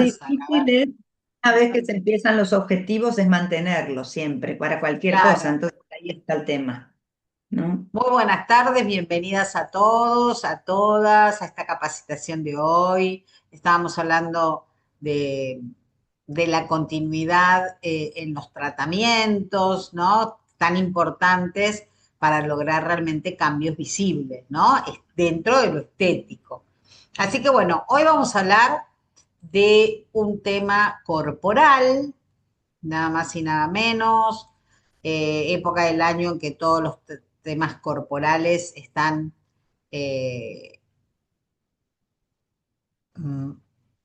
Pasan, a ver. Difícil es, una vez que se empiezan los objetivos, es mantenerlos siempre, para cualquier cosa. Claro. Entonces ahí está el tema, ¿no? Muy buenas tardes, bienvenidas a todos, a todas, a esta capacitación de hoy. Estábamos hablando de, de la continuidad en los tratamientos, ¿no? Tan importantes para lograr realmente cambios visibles, ¿no? Dentro de lo estético. Así que bueno, hoy vamos a hablar de un tema corporal, nada más y nada menos, época del año en que todos los temas corporales están eh, mm,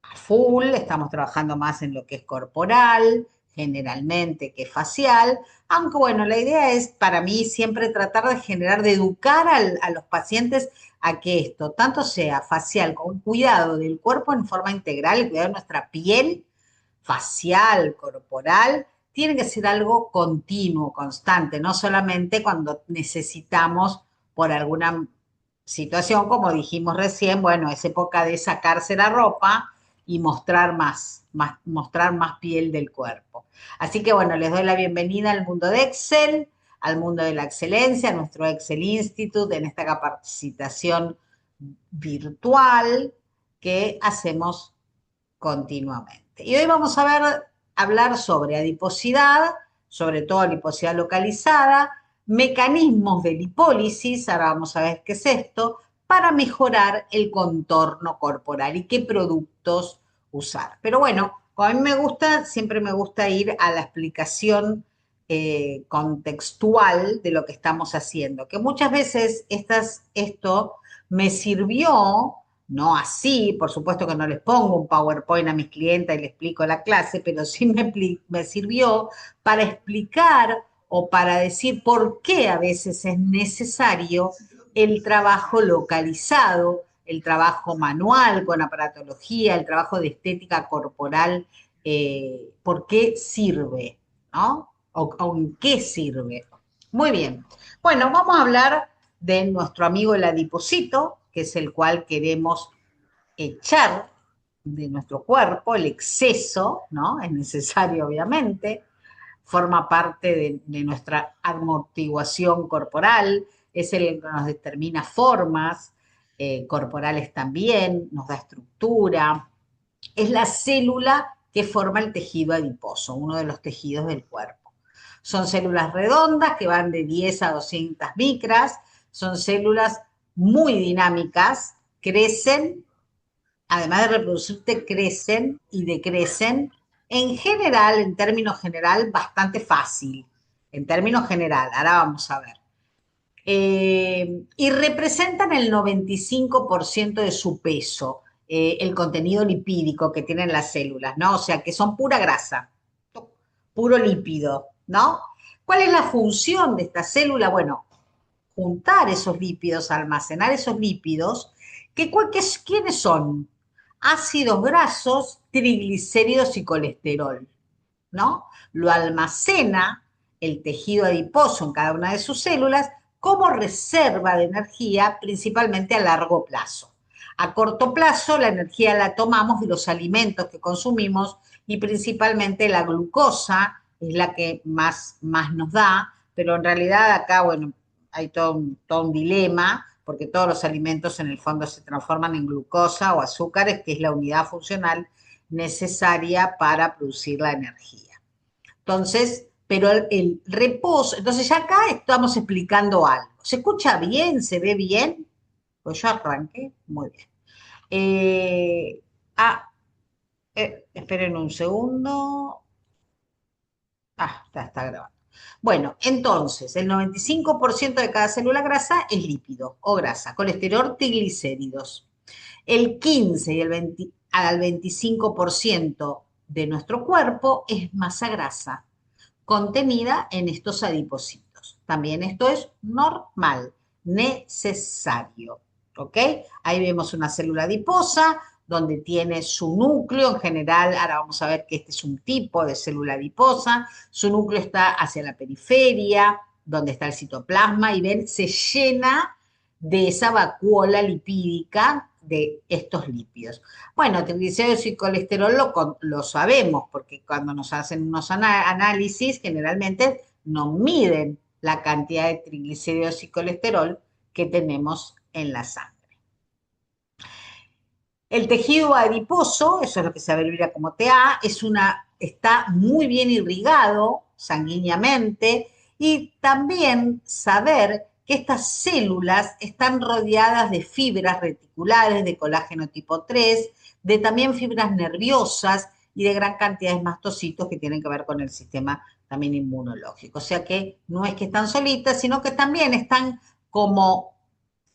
a full, estamos trabajando más en lo que es corporal, generalmente que facial, aunque bueno, la idea es para mí siempre tratar de generar, de educar a los pacientes a que esto, tanto sea facial como cuidado del cuerpo en forma integral, el cuidado de nuestra piel, facial, corporal, tiene que ser algo continuo, constante, no solamente cuando necesitamos por alguna situación, como dijimos recién, bueno, es época de sacarse la ropa y mostrar mostrar más piel del cuerpo. Así que bueno, les doy la bienvenida al mundo de Excel, al mundo de la excelencia, a nuestro Excel Institute, en esta capacitación virtual que hacemos continuamente. Y hoy vamos a hablar sobre adiposidad, sobre todo adiposidad localizada, mecanismos de lipólisis, ahora vamos a ver qué es esto, para mejorar el contorno corporal y qué productos usar. Pero bueno, como a mí me gusta, siempre me gusta ir a la explicación contextual de lo que estamos haciendo, que muchas veces esto me sirvió no así, por supuesto que no les pongo un PowerPoint a mis clientes y les explico la clase, pero sí me sirvió para explicar o para decir por qué a veces es necesario el trabajo localizado, el trabajo manual con aparatología, el trabajo de estética corporal, por qué sirve, ¿no? O en qué sirve. Muy bien. Bueno, vamos a hablar de nuestro amigo el adipocito, que es el cual queremos echar de nuestro cuerpo, el exceso, ¿no? Es necesario, obviamente, forma parte de nuestra amortiguación corporal, es el que nos determina formas corporales también, nos da estructura, es la célula que forma el tejido adiposo, uno de los tejidos del cuerpo. Son células redondas que van de 10 a 200 micras, son células muy dinámicas, crecen, además de reproducirte, crecen y decrecen, en general, en términos general, bastante fácil. En términos general, ahora vamos a ver. Y representan el 95% de su peso, el contenido lipídico que tienen las células, ¿no? O sea, que son pura grasa, puro lípido, ¿no? ¿Cuál es la función de esta célula? Bueno, juntar esos lípidos, almacenar esos lípidos, ¿quiénes son? Ácidos grasos, triglicéridos y colesterol, ¿no? Lo almacena el tejido adiposo en cada una de sus células como reserva de energía, principalmente a largo plazo. A corto plazo, la energía la tomamos de los alimentos que consumimos y principalmente la glucosa es la que más nos da, pero en realidad acá, bueno, hay todo un dilema, porque todos los alimentos en el fondo se transforman en glucosa o azúcares, que es la unidad funcional necesaria para producir la energía. Entonces, pero el reposo, entonces ya acá estamos explicando algo. ¿Se escucha bien? ¿Se ve bien? Pues yo arranqué, muy bien. Eh, ah, esperen un segundo. Está grabando. Bueno, entonces, el 95% de cada célula grasa es lípido o grasa, colesterol, triglicéridos. El 15 y el 20 al 25% de nuestro cuerpo es masa grasa contenida en estos adipocitos. También esto es normal, necesario. ¿Ok? Ahí vemos una célula adiposa donde tiene su núcleo en general. Ahora vamos a ver que este es un tipo de célula adiposa. Su núcleo está hacia la periferia, donde está el citoplasma, y ven, se llena de esa vacuola lipídica, de estos lípidos. Bueno, triglicéridos y colesterol lo sabemos, porque cuando nos hacen unos análisis, generalmente nos miden la cantidad de triglicéridos y colesterol que tenemos en la sangre. El tejido adiposo, eso es lo que se abrevia como TA, está muy bien irrigado sanguíneamente y también saber que estas células están rodeadas de fibras reticulares, de colágeno tipo 3, de también fibras nerviosas y de gran cantidad de mastocitos que tienen que ver con el sistema también inmunológico. O sea que no es que están solitas, sino que también están como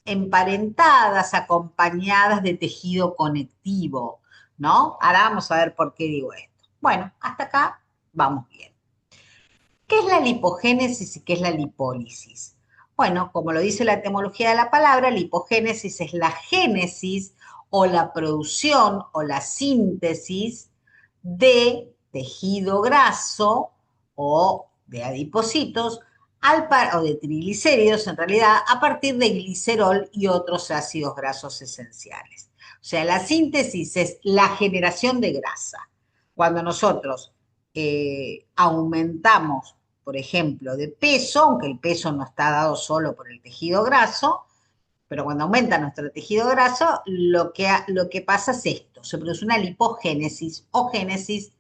emparentadas, acompañadas de tejido conectivo, ¿no? Ahora vamos a ver por qué digo esto. Bueno, hasta acá vamos bien. ¿Qué es la lipogénesis y qué es la lipólisis? Bueno, como lo dice la etimología de la palabra, lipogénesis es la génesis o la producción o la síntesis de tejido graso o de adipocitos o de triglicéridos en realidad a partir de glicerol y otros ácidos grasos esenciales. O sea, la síntesis es la generación de grasa. Cuando nosotros aumentamos, por ejemplo, de peso, aunque el peso no está dado solo por el tejido graso, pero cuando aumenta nuestro tejido graso, lo que pasa es esto, se produce una lipogénesis o génesis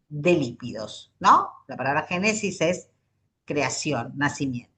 de lípidos, ¿no? La palabra génesis es creación, nacimiento.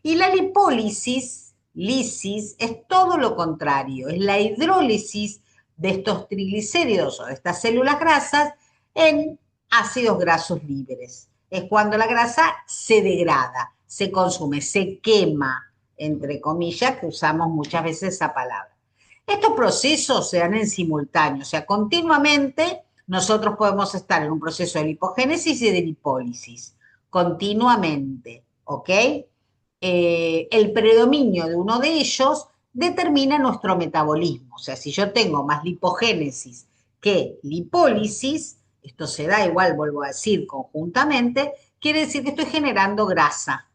Y la lipólisis, lisis, es todo lo contrario, es la hidrólisis de estos triglicéridos o de estas células grasas en ácidos grasos libres. Es cuando la grasa se degrada, se consume, se quema, entre comillas, que usamos muchas veces esa palabra. Estos procesos se dan en simultáneo, o sea, continuamente nosotros podemos estar en un proceso de lipogénesis y de lipólisis, continuamente, ¿ok? El predominio de uno de ellos determina nuestro metabolismo. O sea, si yo tengo más lipogénesis que lipólisis, esto se da igual, vuelvo a decir, conjuntamente, quiere decir que estoy generando grasa.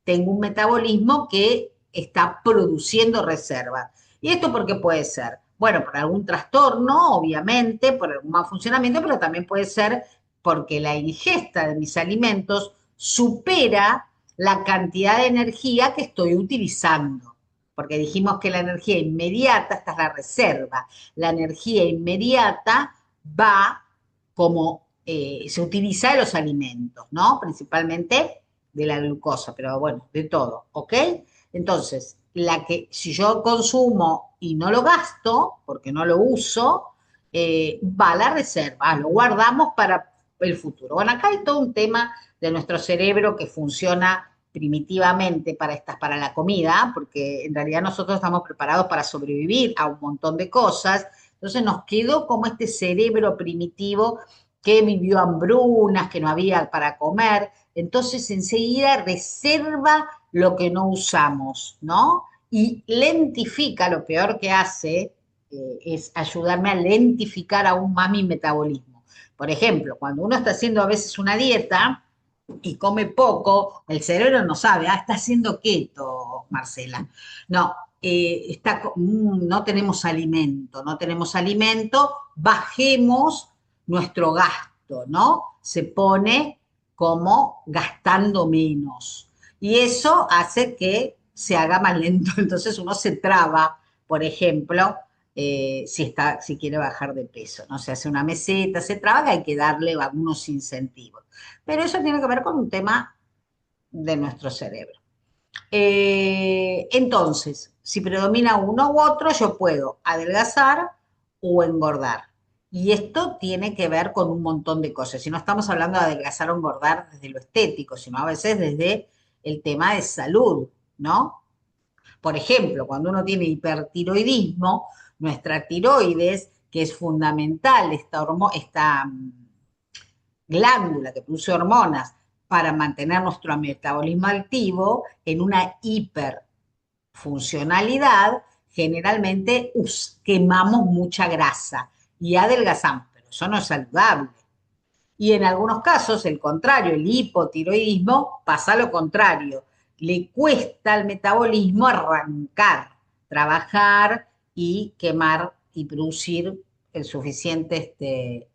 Tengo un metabolismo que está produciendo reserva. ¿Y esto por qué puede ser? Bueno, por algún trastorno, obviamente, por algún mal funcionamiento, pero también puede ser porque la ingesta de mis alimentos supera la cantidad de energía que estoy utilizando. Porque dijimos que la energía inmediata, esta es la reserva, la energía inmediata va como se utiliza de los alimentos, ¿no? Principalmente de la glucosa, pero bueno, de todo, ¿ok? Entonces, si yo consumo y no lo gasto, porque no lo uso, va a la reserva, lo guardamos para el futuro. Bueno, acá hay todo un tema de nuestro cerebro que funciona primitivamente para la comida, porque en realidad nosotros estamos preparados para sobrevivir a un montón de cosas. Entonces nos quedó como este cerebro primitivo que vivió hambrunas, que no había para comer. Entonces enseguida reserva lo que no usamos, ¿no? Y lentifica, lo peor que hace es ayudarme a lentificar aún más mi metabolismo. Por ejemplo, cuando uno está haciendo a veces una dieta y come poco, el cerebro no sabe, está haciendo keto, Marcela. No, no tenemos alimento, bajemos nuestro gasto, ¿no? Se pone como gastando menos. Y eso hace que se haga más lento. Entonces uno se traba, por ejemplo, si quiere bajar de peso, ¿no? Se hace una meseta, se traba, que hay que darle algunos incentivos. Pero eso tiene que ver con un tema de nuestro cerebro. Entonces, si predomina uno u otro, yo puedo adelgazar o engordar. Y esto tiene que ver con un montón de cosas. Si no estamos hablando de adelgazar o engordar desde lo estético, sino a veces desde el tema de salud, ¿no? Por ejemplo, cuando uno tiene hipertiroidismo, nuestra tiroides, que es fundamental, esta glándula que produce hormonas para mantener nuestro metabolismo activo en una hiperfuncionalidad, generalmente quemamos mucha grasa y adelgazamos, pero eso no es saludable. Y en algunos casos, el contrario, el hipotiroidismo pasa lo contrario. Le cuesta al metabolismo arrancar, trabajar y quemar y producir el suficiente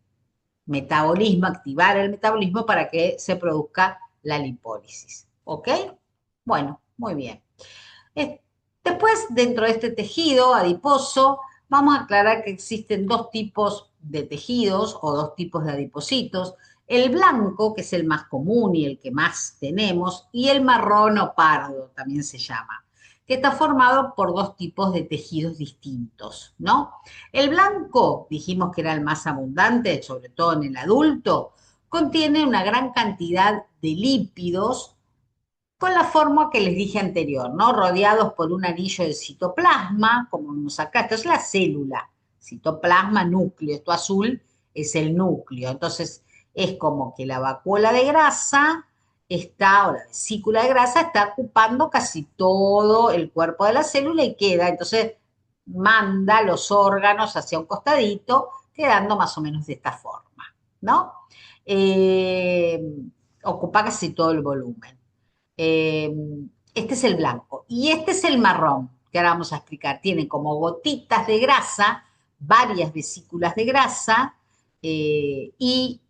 metabolismo, activar el metabolismo para que se produzca la lipólisis. ¿Ok? Bueno, muy bien. Eh, Después, dentro de este tejido adiposo, vamos a aclarar que existen dos tipos de tejidos o dos tipos de adipocitos. El blanco, que es el más común y el que más tenemos, y el marrón o pardo, también se llama, que está formado por dos tipos de tejidos distintos, ¿no? El blanco, dijimos que era el más abundante, sobre todo en el adulto, contiene una gran cantidad de lípidos con la forma que les dije anterior, ¿no? Rodeados por un anillo de citoplasma, como vemos acá, esto es la célula, citoplasma, núcleo, esto azul es el núcleo, entonces es como que la vacuola de grasa está, o la vesícula de grasa está ocupando casi todo el cuerpo de la célula y queda, entonces manda los órganos hacia un costadito, quedando más o menos de esta forma, ¿no? Eh, Ocupa casi todo el volumen. Eh, este es el blanco. Y este es el marrón, que ahora vamos a explicar. Tiene como gotitas de grasa, varias vesículas de grasa, y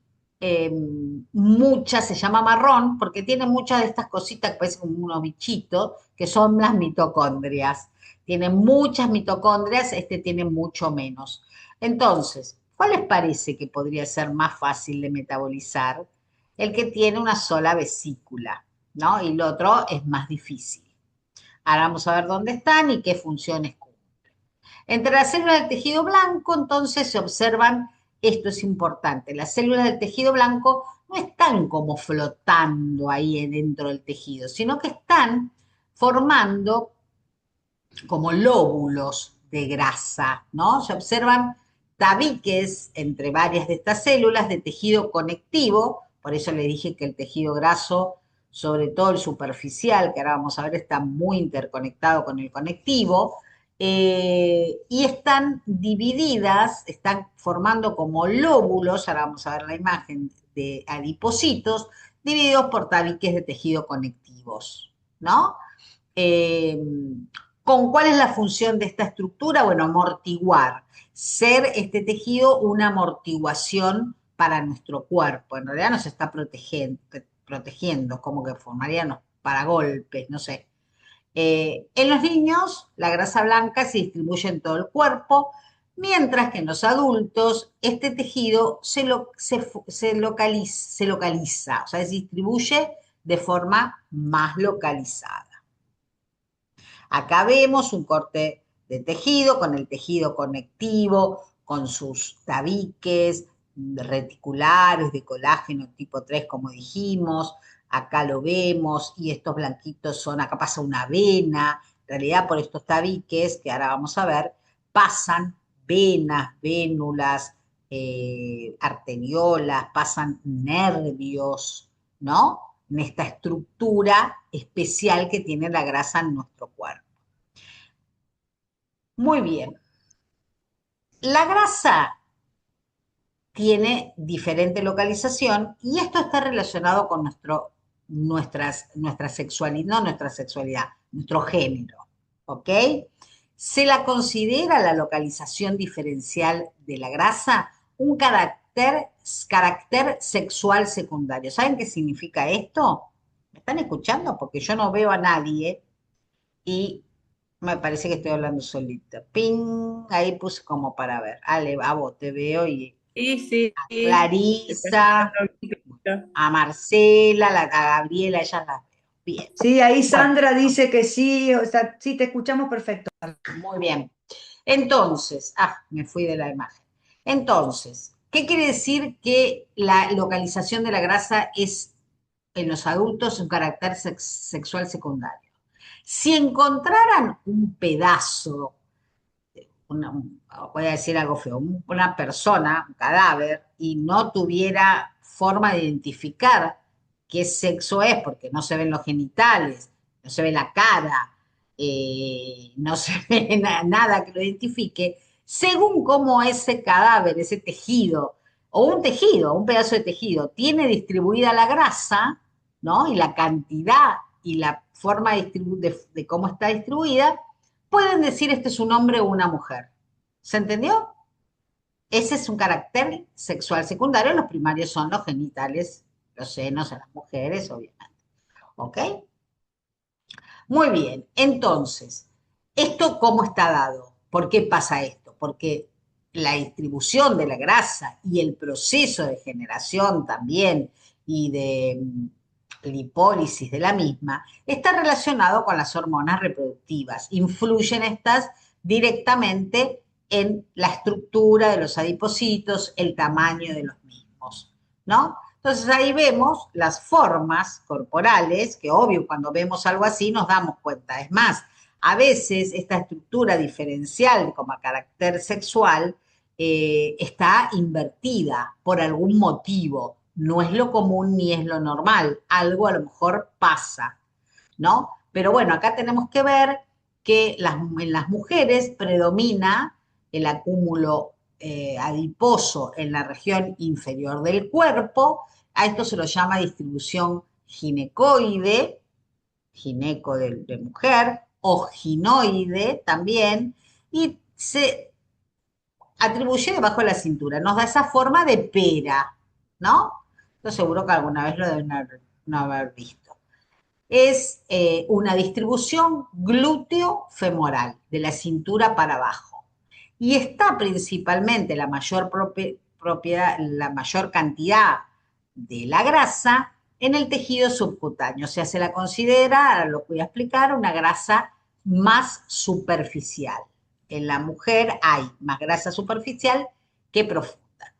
muchas, se llama marrón, porque tiene muchas de estas cositas que parecen como unos bichitos, que son las mitocondrias. Tiene muchas mitocondrias, este tiene mucho menos. Entonces, ¿cuál les parece que podría ser más fácil de metabolizar? El que tiene una sola vesícula, ¿no? Y lo otro es más difícil. Ahora vamos a ver dónde están y qué funciones cumplen. Entre las células del tejido blanco, entonces se observan, esto es importante, las células del tejido blanco no están como flotando ahí dentro del tejido, sino que están formando como lóbulos de grasa, ¿no? Se observan tabiques entre varias de estas células de tejido conectivo, por eso le dije que el tejido graso, sobre todo el superficial, que ahora vamos a ver, está muy interconectado con el conectivo, y están divididas, están formando como lóbulos, ahora vamos a ver la imagen de adipocitos, divididos por tabiques de tejido conectivos, ¿no? Eh, ¿Con cuál es la función de esta estructura? Bueno, amortiguar, ser este tejido una amortiguación para nuestro cuerpo. En realidad nos está protegiendo como que formarían para golpes, no sé. En los niños, la grasa blanca se distribuye en todo el cuerpo, mientras que en los adultos este tejido se localiza, o sea, se distribuye de forma más localizada. Acá vemos un corte de tejido con el tejido conectivo, con sus tabiques reticulares de colágeno tipo 3, como dijimos. Acá lo vemos y estos blanquitos son, acá pasa una vena. En realidad por estos tabiques, que ahora vamos a ver, pasan venas, vénulas, arteriolas, pasan nervios, ¿no? En esta estructura especial que tiene la grasa en nuestro cuerpo. Muy bien. La grasa tiene diferente localización y esto está relacionado con nuestra sexualidad, no nuestra sexualidad, nuestro género, ¿ok? Se la considera la localización diferencial de la grasa un carácter sexual secundario. ¿Saben qué significa esto? ¿Me están escuchando? Porque yo no veo a nadie y me parece que estoy hablando solita. Ping, ahí puse como para ver. Ale, a vos te veo y Sí, sí, a sí. Te está Clarisa, escuchando bien, Clarita. a Marcela, a Gabriela, ellas las veo. Bien. Sí, ahí Bueno, Sandra dice que sí, o sea, sí, te escuchamos perfecto. muy bien. Entonces, me fui de la imagen. Entonces, ¿qué quiere decir que la localización de la grasa es en los adultos un carácter sexual secundario? Si encontraran un pedazo voy a decir algo feo, una persona, un cadáver, y no tuviera forma de identificar qué sexo es, porque no se ven los genitales, no se ve la cara, no se ve nada que lo identifique, según cómo ese cadáver, ese tejido, o un tejido, un pedazo de tejido, tiene distribuida la grasa, ¿no? Y la cantidad y la forma de cómo está distribuida, pueden decir este es un hombre o una mujer. ¿Se entendió? Ese es un carácter sexual secundario. Los primarios son los genitales, los senos en las mujeres, obviamente. ¿Ok? Muy bien. Entonces, ¿esto cómo está dado? ¿Por qué pasa esto? Porque la distribución de la grasa y el proceso de generación también y de lipólisis de la misma está relacionado con las hormonas reproductivas. Influyen estas directamente en la estructura de los adipocitos, el tamaño de los mismos, ¿no? Entonces ahí vemos las formas corporales, que obvio cuando vemos algo así nos damos cuenta. Es más, a veces esta estructura diferencial como a carácter sexual está invertida por algún motivo. No es lo común ni es lo normal. Algo a lo mejor pasa, ¿no? Pero bueno, acá tenemos que ver que en las mujeres predomina el acúmulo adiposo en la región inferior del cuerpo. A esto se lo llama distribución ginecoide, gineco de mujer, o ginoide también, y se atribuye debajo de la cintura. Nos da esa forma de pera, ¿no? Esto seguro que alguna vez lo deben no haber visto. Es una distribución glúteo-femoral, de la cintura para abajo. Y está principalmente propiedad, la mayor cantidad de la grasa en el tejido subcutáneo. O sea, se la considera, ahora lo voy a explicar, una grasa más superficial. En la mujer hay más grasa superficial que profunda.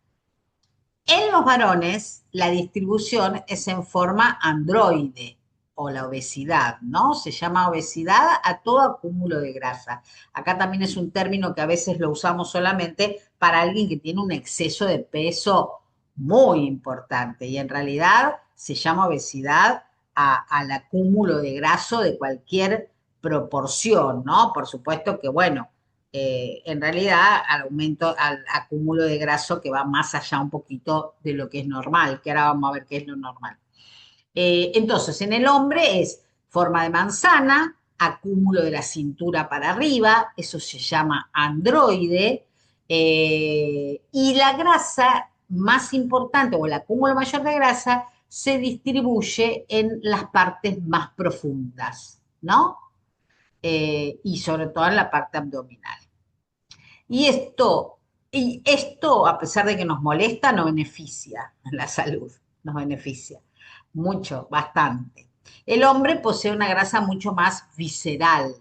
En los varones, la distribución es en forma androide o la obesidad, ¿no? Se llama obesidad a todo acúmulo de grasa. Acá también es un término que a veces lo usamos solamente para alguien que tiene un exceso de peso muy importante y en realidad se llama obesidad al acúmulo de graso de cualquier proporción, ¿no? Por supuesto que, bueno, en realidad al aumento, al acúmulo de graso que va más allá un poquito de lo que es normal, que ahora vamos a ver qué es lo normal. Entonces, en el hombre es forma de manzana, acúmulo de la cintura para arriba, eso se llama androide, y la grasa más importante o el acúmulo mayor de grasa se distribuye en las partes más profundas, ¿no? Y sobre todo en la parte abdominal. Y esto, a pesar de que nos molesta, nos beneficia en la salud, nos beneficia mucho, bastante. El hombre posee una grasa mucho más visceral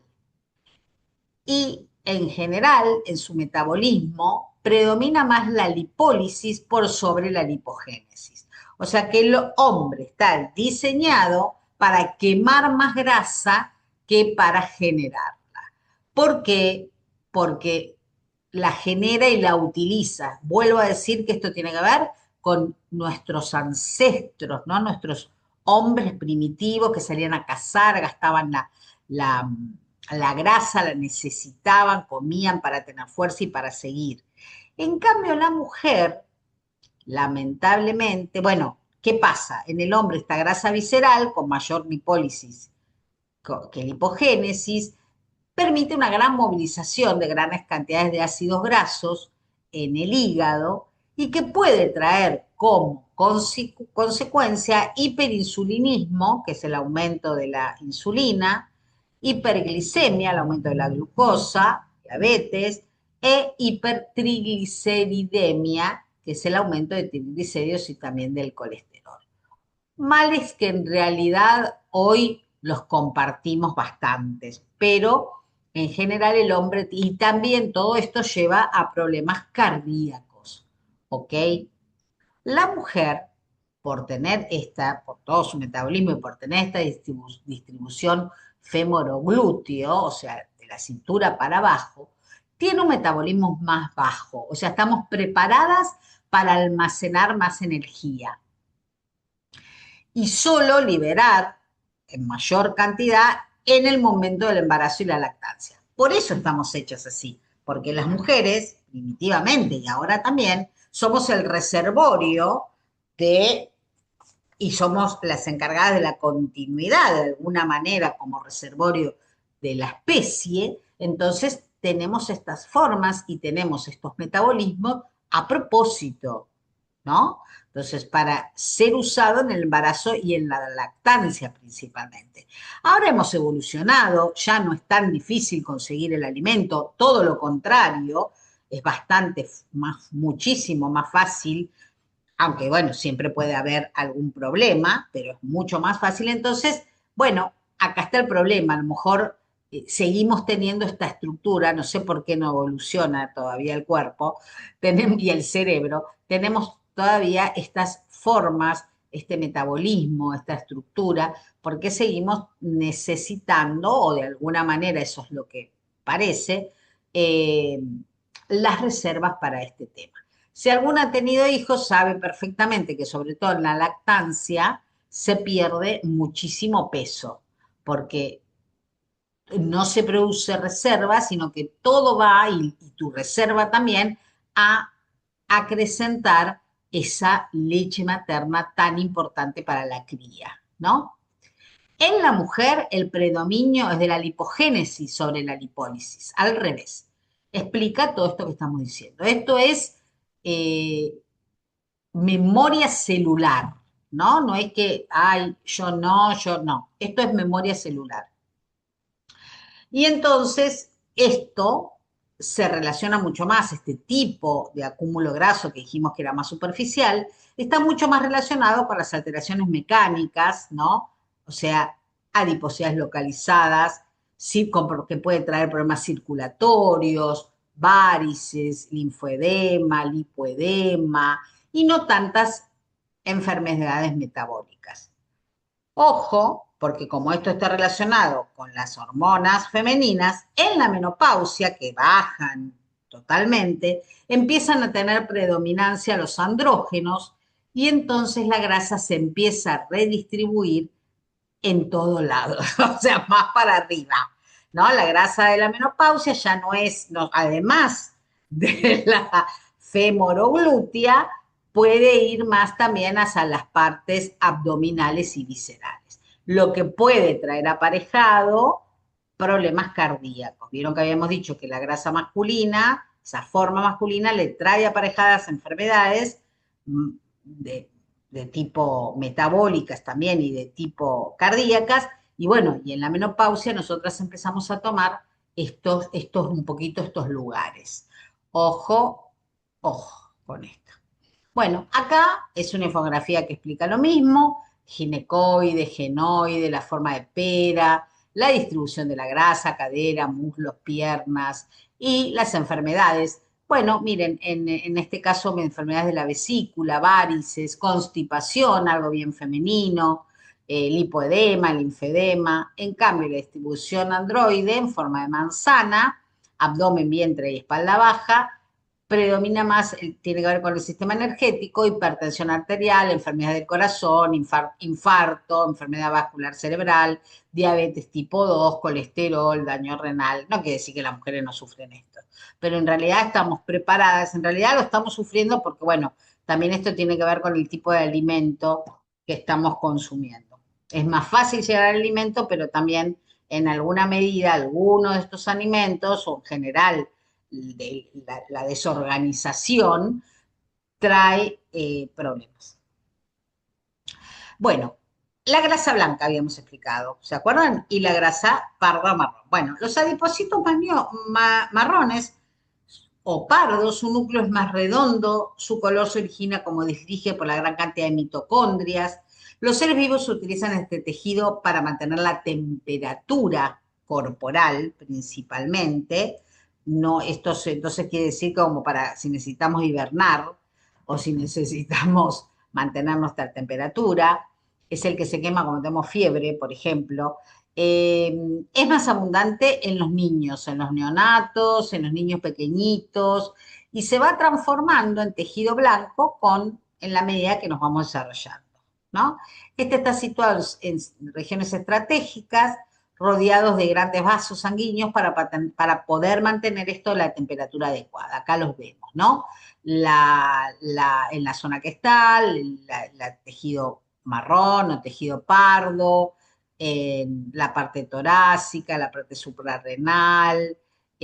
y en general en su metabolismo predomina más la lipólisis por sobre la lipogénesis. O sea que el hombre está diseñado para quemar más grasa que para generarla. ¿Por qué? Porque la genera y la utiliza. Vuelvo a decir que esto tiene que ver con nuestros ancestros, ¿no? Nuestros hombres primitivos que salían a cazar, gastaban la, la grasa, la necesitaban, comían para tener fuerza y para seguir. En cambio, la mujer, lamentablemente, bueno, ¿qué pasa? En el hombre esta grasa visceral con mayor lipólisis que lipogénesis, permite una gran movilización de grandes cantidades de ácidos grasos en el hígado y que puede traer como consecuencia hiperinsulinismo, que es el aumento de la insulina, hiperglicemia, el aumento de la glucosa, diabetes, e hipertrigliceridemia, que es el aumento de triglicéridos y también del colesterol. Males que en realidad hoy los compartimos bastantes, pero en general el hombre, y también todo esto lleva a problemas cardíacos, ¿ok? La mujer, por todo su metabolismo y por tener esta distribución femoroglúteo, o sea, de la cintura para abajo, tiene un metabolismo más bajo, o sea, estamos preparadas para almacenar más energía y solo liberar en mayor cantidad en el momento del embarazo y la lactancia. Por eso estamos hechas así, porque las mujeres, primitivamente y ahora también, somos el reservorio de, y somos las encargadas de la continuidad de alguna manera como reservorio de la especie, entonces tenemos estas formas y tenemos estos metabolismos a propósito, ¿no? Entonces, para ser usado en el embarazo y en la lactancia principalmente. Ahora hemos evolucionado, ya no es tan difícil conseguir el alimento, todo lo contrario, es bastante más, muchísimo más fácil, aunque bueno, siempre puede haber algún problema, pero es mucho más fácil. Entonces, bueno, acá está el problema, a lo mejor seguimos teniendo esta estructura, no sé por qué no evoluciona todavía el cuerpo y el cerebro, tenemos todavía estas formas, este metabolismo, esta estructura, porque seguimos necesitando, o de alguna manera eso es lo que parece, eh, las reservas para este tema. Si alguno ha tenido hijos, sabe perfectamente que sobre todo en la lactancia se pierde muchísimo peso, porque no se produce reserva, sino que todo va, y tu reserva también, a acrecentar esa leche materna tan importante para la cría, ¿no? En la mujer el predominio es de la lipogénesis sobre la lipólisis, al revés. Explica todo esto que estamos diciendo. Esto es eh, memoria celular, ¿no? No es que, ay, yo no. Esto es memoria celular. Y entonces esto se relaciona mucho más, este tipo de acúmulo graso que dijimos que era más superficial, está mucho más relacionado con las alteraciones mecánicas, ¿no? O sea, adiposidades localizadas, sí, que puede traer problemas circulatorios, varices, linfoedema, lipoedema y no tantas enfermedades metabólicas. Ojo, porque como esto está relacionado con las hormonas femeninas, en la menopausia, que bajan totalmente, empiezan a tener predominancia los andrógenos y entonces la grasa se empieza a redistribuir en todos lados, o sea, más para arriba, ¿no? La grasa de la menopausia ya no es, no, además de la femoroglútea, puede ir más también hacia las partes abdominales y viscerales, lo que puede traer aparejado problemas cardíacos. Vieron que habíamos dicho que la grasa masculina, esa forma masculina, le trae aparejadas enfermedades de tipo metabólicas también y de tipo cardíacas. Y bueno, y en la menopausia nosotras empezamos a tomar un poquito estos lugares. Ojo, ojo con esto. Bueno, acá es una infografía que explica lo mismo, ginecoide, genoide, la forma de pera, la distribución de la grasa, cadera, muslos, piernas y las enfermedades. Bueno, miren, en este caso enfermedades de la vesícula, varices, constipación, algo bien femenino, lipoedema, linfedema. En cambio, la distribución androide en forma de manzana, abdomen, vientre y espalda baja, predomina más, tiene que ver con el sistema energético, hipertensión arterial, enfermedad del corazón, infarto, enfermedad vascular cerebral, diabetes tipo 2, colesterol, daño renal. No quiere decir que las mujeres no sufren esto, pero en realidad estamos preparadas, en realidad lo estamos sufriendo porque, bueno, también esto tiene que ver con el tipo de alimento que estamos consumiendo. Es más fácil llegar al alimento, pero también en alguna medida algunos de estos alimentos, o en general de la desorganización, trae problemas. Bueno, la grasa blanca habíamos explicado, ¿se acuerdan? Y la grasa parda marrón. Bueno, los adipocitos marrones o pardos, su núcleo es más redondo, su color se origina, como dije, por la gran cantidad de mitocondrias. Los seres vivos utilizan este tejido para mantener la temperatura corporal principalmente. No, entonces quiere decir como para si necesitamos hibernar o si necesitamos mantener nuestra temperatura. Es el que se quema cuando tenemos fiebre, por ejemplo. Es más abundante en los neonatos, en los niños pequeñitos, y se va transformando en tejido blanco en la medida que nos vamos desarrollando, ¿no? Este está situado en regiones estratégicas, rodeados de grandes vasos sanguíneos para poder mantener esto la temperatura adecuada. Acá los vemos, ¿no? En la zona que está, el tejido marrón o tejido pardo, en la parte torácica, la parte suprarrenal,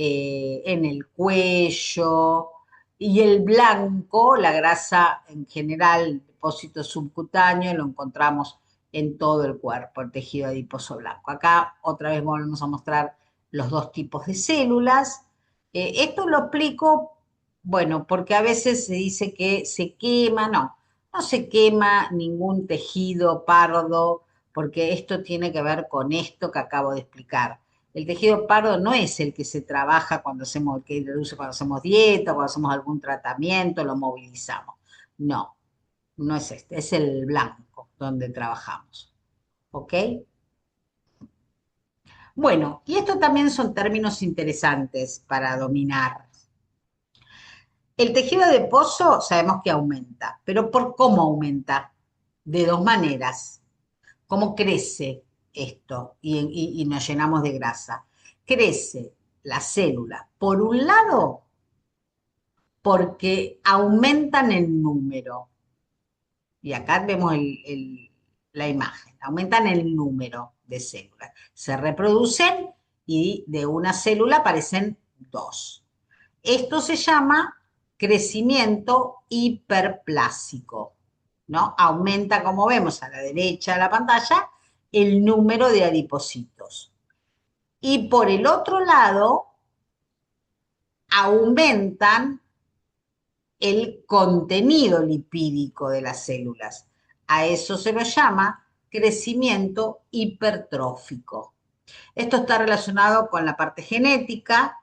en el cuello, y el blanco, la grasa en general, el depósito subcutáneo, lo encontramos en todo el cuerpo, el tejido adiposo blanco. Acá otra vez volvemos a mostrar los dos tipos de células. Esto lo explico, bueno, porque a veces se dice que se quema, no, no se quema ningún tejido pardo, porque esto tiene que ver con esto que acabo de explicar. El tejido pardo no es el que se trabaja cuando hacemos, que lo usa cuando hacemos dieta, cuando hacemos algún tratamiento, lo movilizamos. No, no es este, es el blanco donde trabajamos. ¿Ok? Bueno, y esto también son términos interesantes para dominar. El tejido adiposo sabemos que aumenta, pero ¿por cómo aumenta? De dos maneras. ¿Cómo crece esto y nos llenamos de grasa? Crece la célula, por un lado, porque aumentan en número. Y acá vemos la imagen. Aumentan el número de células. Se reproducen y de una célula aparecen dos. Esto se llama crecimiento hiperplásico, ¿no? Aumenta, como vemos a la derecha de la pantalla, el número de adipocitos. Y por el otro lado, aumentan el contenido lipídico de las células. A eso se lo llama crecimiento hipertrófico. Esto está relacionado con la parte genética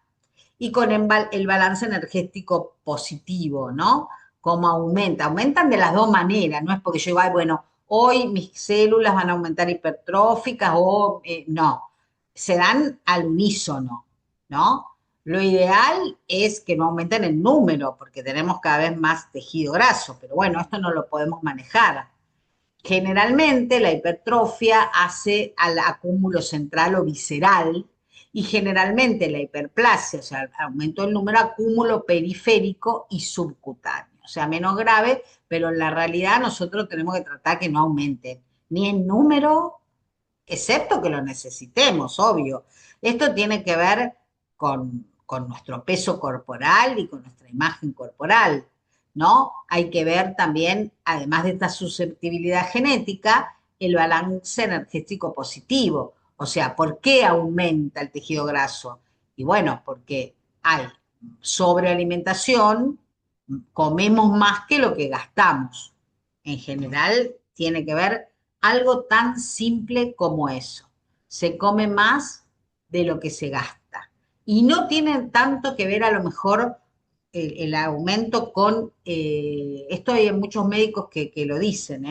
y con el balance energético positivo, ¿no? Cómo aumenta. Aumentan de las dos maneras, no es porque yo digo, ay, bueno, hoy mis células van a aumentar hipertróficas o no. Se dan al unísono, ¿no? Lo ideal es que no aumenten el número, porque tenemos cada vez más tejido graso, pero bueno, esto no lo podemos manejar. Generalmente la hipertrofia hace al acúmulo central o visceral y generalmente la hiperplasia, o sea, el aumento del número, acúmulo periférico y subcutáneo. O sea, menos grave, pero en la realidad nosotros tenemos que tratar que no aumenten ni en número, excepto que lo necesitemos, obvio. Esto tiene que ver con nuestro peso corporal y con nuestra imagen corporal, ¿no? Hay que ver también, además de esta susceptibilidad genética, el balance energético positivo. O sea, ¿por qué aumenta el tejido graso? Y bueno, porque hay sobrealimentación, comemos más que lo que gastamos. En general, tiene que ver algo tan simple como eso. Se come más de lo que se gasta. Y no tiene tanto que ver a lo mejor el aumento con, esto hay muchos médicos que lo dicen,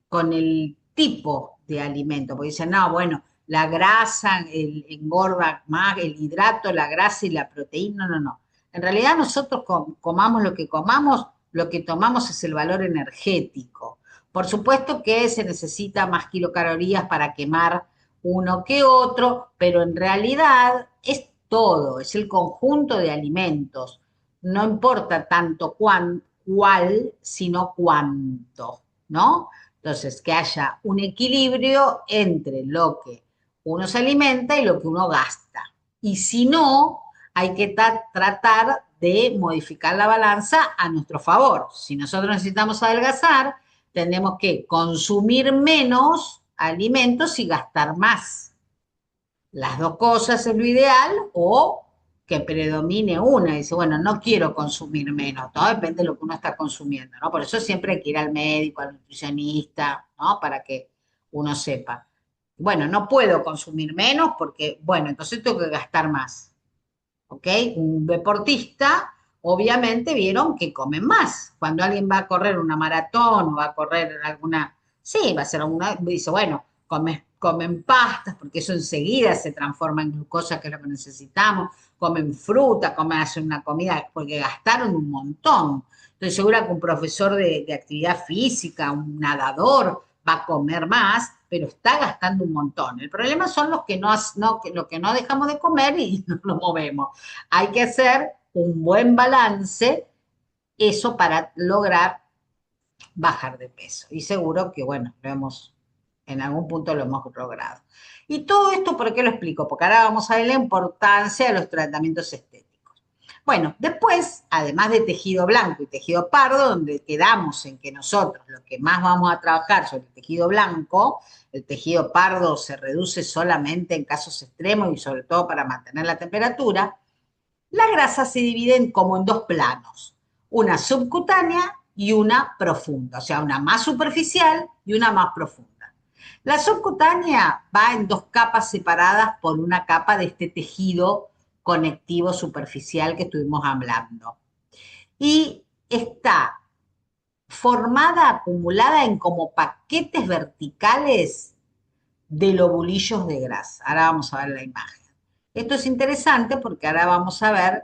con el tipo de alimento, porque dicen, no, bueno, la grasa engorda más, el hidrato, la grasa y la proteína, no, no, no. En realidad nosotros comamos lo que comamos, lo que tomamos es el valor energético. Por supuesto que se necesita más kilocalorías para quemar uno que otro, pero en realidad es todo, es el conjunto de alimentos. No importa tanto cuál, sino cuánto, ¿no? Entonces, que haya un equilibrio entre lo que uno se alimenta y lo que uno gasta. Y si no, hay que tratar de modificar la balanza a nuestro favor. Si nosotros necesitamos adelgazar, tenemos que consumir menos alimentos y gastar más. Las dos cosas es lo ideal o que predomine una. Dice, bueno, no quiero consumir menos, todo depende de lo que uno está consumiendo, ¿no? Por eso siempre hay que ir al médico, al nutricionista, ¿no? Para que uno sepa. Bueno, no puedo consumir menos porque, bueno, entonces tengo que gastar más. ¿Ok? Un deportista, obviamente vieron que comen más. Cuando alguien va a correr una maratón o va a correr alguna, sí, va a ser alguna, dice, bueno, comen pastas, porque eso enseguida se transforma en glucosa, que es lo que necesitamos, comen fruta, hacen una comida, porque gastaron un montón. Estoy segura que un profesor de actividad física, un nadador, va a comer más, pero está gastando un montón. El problema son los que lo que no dejamos de comer y no nos movemos. Hay que hacer un buen balance, eso para lograr bajar de peso. Y seguro que, bueno, lo hemos En algún punto lo hemos logrado. Y todo esto, ¿por qué lo explico? Porque ahora vamos a ver la importancia de los tratamientos estéticos. Bueno, después, además de tejido blanco y tejido pardo, donde quedamos en que nosotros lo que más vamos a trabajar sobre el tejido blanco, el tejido pardo se reduce solamente en casos extremos y sobre todo para mantener la temperatura, la grasa se divide como en dos planos, una subcutánea y una profunda, o sea, una más superficial y una más profunda. La subcutánea va en dos capas separadas por una capa de este tejido conectivo superficial que estuvimos hablando. Y está formada, acumulada en como paquetes verticales de lobulillos de grasa. Ahora vamos a ver la imagen. Esto es interesante porque ahora vamos a ver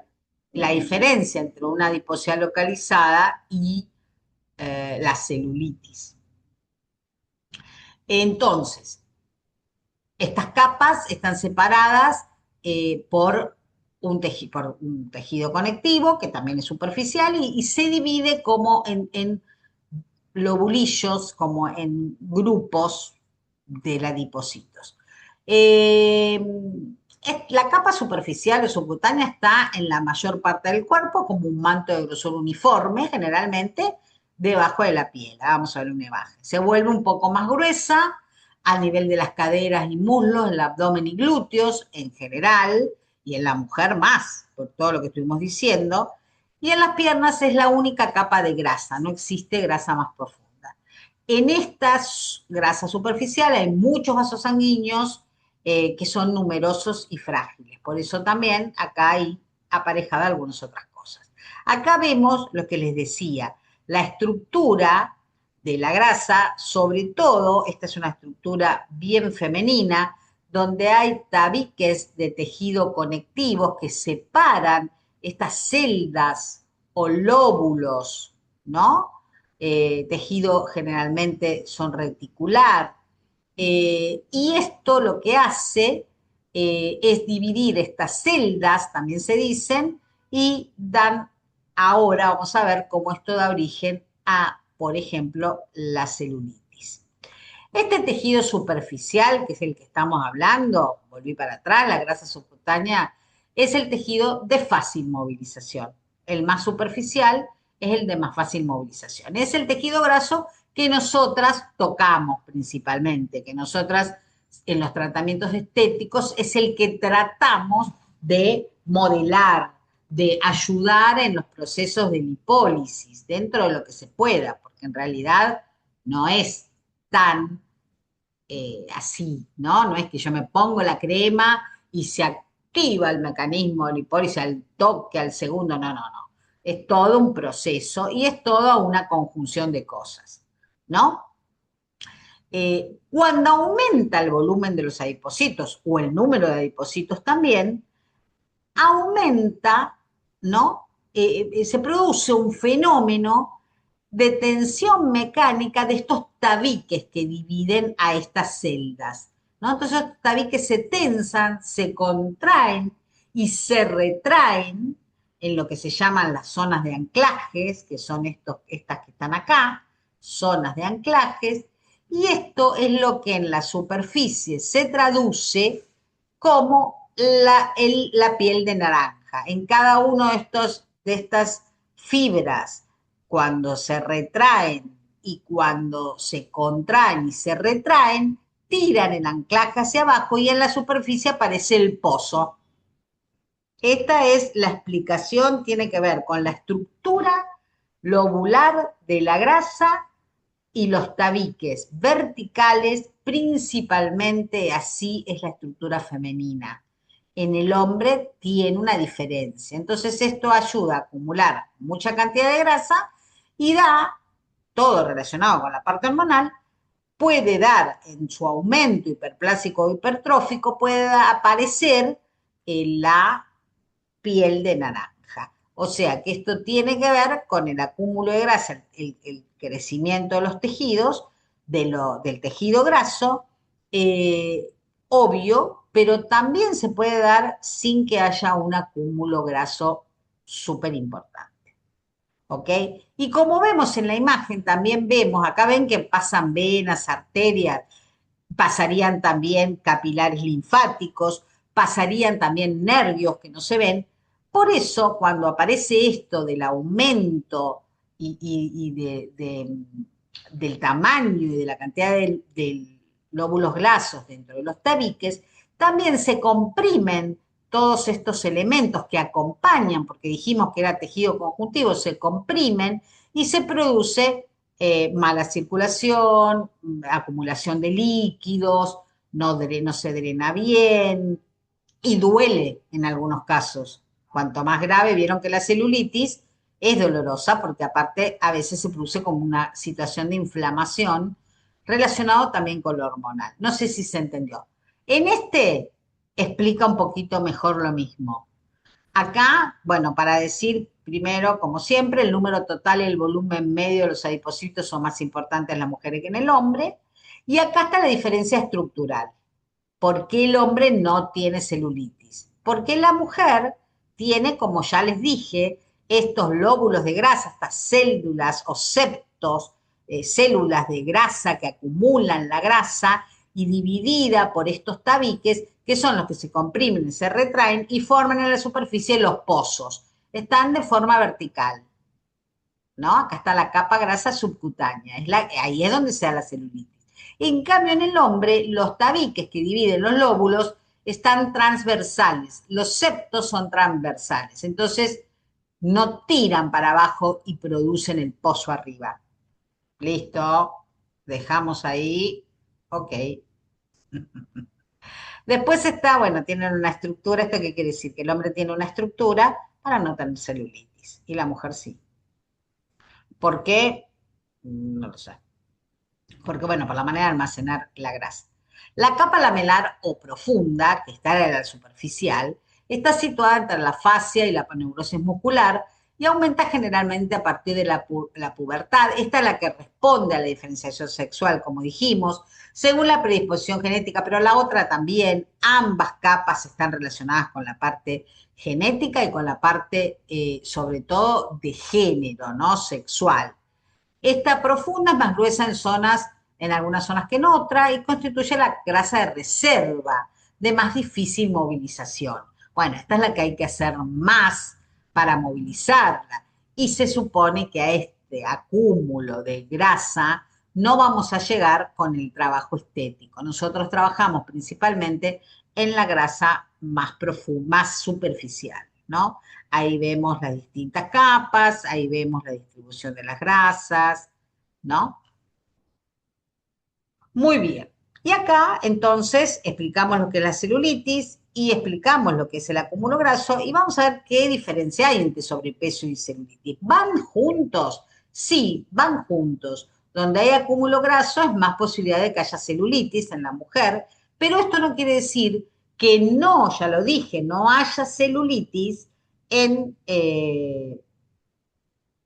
la diferencia entre una adiposidad localizada y la celulitis. Entonces, estas capas están separadas por un tejido conectivo, que también es superficial, y se divide como en lobulillos, como en grupos de adipocitos. La capa superficial o subcutánea está en la mayor parte del cuerpo como un manto de grosor uniforme, generalmente debajo de la piel. Vamos a ver una imagen. Se vuelve un poco más gruesa a nivel de las caderas y muslos, el abdomen y glúteos en general, y en la mujer más, por todo lo que estuvimos diciendo. Y en las piernas es la única capa de grasa, no existe grasa más profunda. En esta grasa superficial hay muchos vasos sanguíneos que son numerosos y frágiles. Por eso también acá hay aparejada algunas otras cosas. Acá vemos lo que les decía, la estructura de la grasa, sobre todo, esta es una estructura bien femenina, donde hay tabiques de tejido conectivos que separan estas celdas o lóbulos, ¿no? Tejido generalmente son reticular. Y esto lo que hace es dividir estas celdas, también se dicen, y dan, ahora vamos a ver cómo esto da origen a, por ejemplo, la celulitis. Este tejido superficial, que es el que estamos hablando, volví para atrás, la grasa subcutánea, es el tejido de fácil movilización. El más superficial es el de más fácil movilización. Es el tejido graso que nosotras tocamos principalmente, que nosotras en los tratamientos estéticos es el que tratamos de modelar, de ayudar en los procesos de lipólisis, dentro de lo que se pueda, porque en realidad no es tan así, ¿no? No es que yo me pongo la crema y se activa el mecanismo de lipólisis al toque, al segundo, no, no, no. Es todo un proceso y es toda una conjunción de cosas, ¿no? Cuando aumenta el volumen de los adipocitos o el número de adipocitos también, aumenta, ¿no? Se produce un fenómeno de tensión mecánica de estos tabiques que dividen a estas celdas, ¿no? Entonces estos tabiques se tensan, se contraen y se retraen en lo que se llaman las zonas de anclajes, que son estas que están acá, zonas de anclajes, y esto es lo que en la superficie se traduce como la piel de naranja. En cada uno de estas fibras, cuando se retraen y cuando se contraen y se retraen, tiran el anclaje hacia abajo y en la superficie aparece el pozo. Esta es la explicación, tiene que ver con la estructura lobular de la grasa y los tabiques verticales, principalmente así es la estructura femenina. En el hombre tiene una diferencia. Entonces esto ayuda a acumular mucha cantidad de grasa y da, todo relacionado con la parte hormonal, puede dar en su aumento hiperplásico o hipertrófico, puede aparecer en la piel de naranja. O sea que esto tiene que ver con el acúmulo de grasa, el crecimiento de los tejidos, del tejido graso, obvio, pero también se puede dar sin que haya un acúmulo graso súper importante. ¿Ok? Y como vemos en la imagen, también vemos, acá ven que pasan venas, arterias, pasarían también capilares linfáticos, pasarían también nervios que no se ven. Por eso, cuando aparece esto del aumento del tamaño y de la cantidad de lóbulos grasos dentro de los tabiques, también se comprimen todos estos elementos que acompañan, porque dijimos que era tejido conjuntivo, se comprimen y se produce mala circulación, acumulación de líquidos, no se drena bien y duele en algunos casos. Cuanto más grave, vieron que la celulitis es dolorosa porque aparte a veces se produce como una situación de inflamación relacionado también con lo hormonal. No sé si se entendió. En este explica un poquito mejor lo mismo. Acá, bueno, para decir primero, como siempre, el número total y el volumen medio de los adipocitos son más importantes en las mujeres que en el hombre. Y acá está la diferencia estructural. ¿Por qué el hombre no tiene celulitis? Porque la mujer tiene, como ya les dije, estos lóbulos de grasa, estas células o septos, células de grasa que acumulan la grasa y dividida por estos tabiques, que son los que se comprimen y se retraen y forman en la superficie los pozos. Están de forma vertical, ¿no? Acá está la capa grasa subcutánea, ahí es donde se da la celulitis. En cambio, en el hombre, los tabiques que dividen los lóbulos están transversales, los septos son transversales, entonces no tiran para abajo y producen el pozo arriba. Listo, dejamos ahí, ok. Después está, bueno, tienen una estructura, ¿esto qué quiere decir? Que el hombre tiene una estructura para no tener celulitis y la mujer sí. ¿Por qué? No lo sé. Porque, bueno, por la manera de almacenar la grasa. La capa lamelar o profunda, que está en la superficial, está situada entre la fascia y la paneurosis muscular y aumenta generalmente a partir de la pubertad. Esta es la que responde a la diferenciación sexual, como dijimos, según la predisposición genética, pero la otra también. Ambas capas están relacionadas con la parte genética y con la parte, sobre todo, de género, ¿no? Sexual. Esta profunda es más gruesa en algunas zonas que en otras, y constituye la grasa de reserva, de más difícil movilización. Bueno, esta es la que hay que hacer más para movilizarla. Y se supone que a este acúmulo de grasa no vamos a llegar con el trabajo estético. Nosotros trabajamos principalmente en la grasa más profunda, más superficial, ¿no? Ahí vemos las distintas capas, ahí vemos la distribución de las grasas, ¿no? Muy bien. Y acá entonces explicamos lo que es la celulitis y explicamos lo que es el acúmulo graso y vamos a ver qué diferencia hay entre sobrepeso y celulitis. ¿Van juntos? Sí, van juntos. Donde hay acúmulo graso es más posibilidad de que haya celulitis en la mujer, pero esto no quiere decir que no, ya lo dije, no haya celulitis en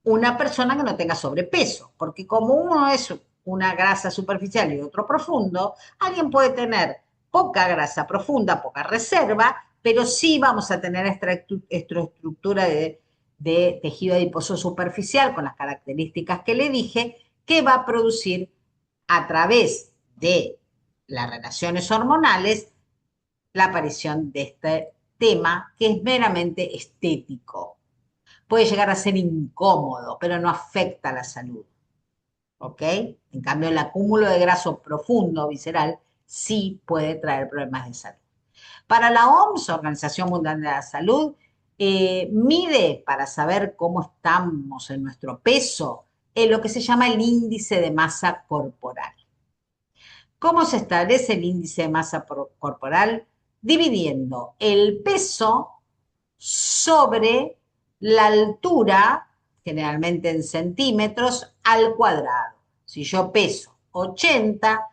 una persona que no tenga sobrepeso, porque como uno es una grasa superficial y otro profundo, alguien puede tener poca grasa profunda, poca reserva, pero sí vamos a tener esta estructura de tejido adiposo superficial con las características que le dije, que va a producir a través de las relaciones hormonales la aparición de este tema que es meramente estético. Puede llegar a ser incómodo, pero no afecta a la salud. ¿Ok? En cambio, el acúmulo de graso profundo visceral sí puede traer problemas de salud. Para la OMS, Organización Mundial de la Salud, mide para saber cómo estamos en nuestro peso en lo que se llama el índice de masa corporal. ¿Cómo se establece el índice de masa corporal? Dividiendo el peso sobre la altura, generalmente en centímetros, al cuadrado. Si yo peso 80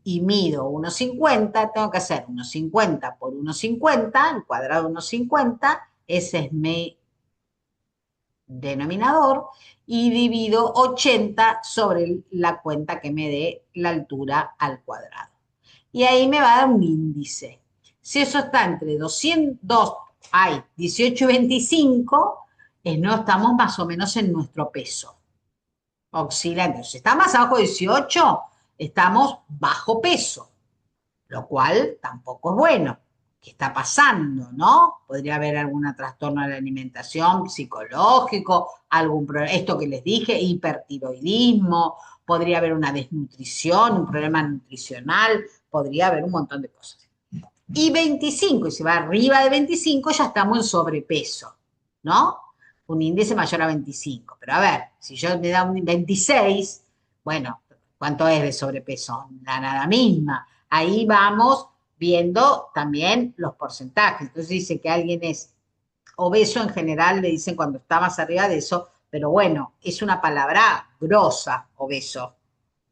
y mido 1,50, tengo que hacer 1,50 por 1,50, el cuadrado de 1,50, ese es mi denominador, y divido 80 sobre la cuenta que me dé la altura al cuadrado. Y ahí me va a dar un índice. Si eso está entre 18 y 25, no estamos más o menos en nuestro peso. Oscilante. Si está más abajo de 18, estamos bajo peso. lo cual tampoco es bueno. ¿Qué está pasando, no? Podría haber algún trastorno de la alimentación psicológico, esto que les dije, hipertiroidismo, podría haber una desnutrición, un problema nutricional, podría haber un montón de cosas. Y 25, y si va arriba de 25, ya estamos en sobrepeso, ¿no? Un índice mayor a 25. Pero a ver, si yo me da un 26, bueno, ¿cuánto es de sobrepeso? La nada misma. Ahí vamos viendo también los porcentajes. Entonces dice que alguien es obeso, en general le dicen cuando está más arriba de eso, pero bueno, es una palabra grosa, obeso,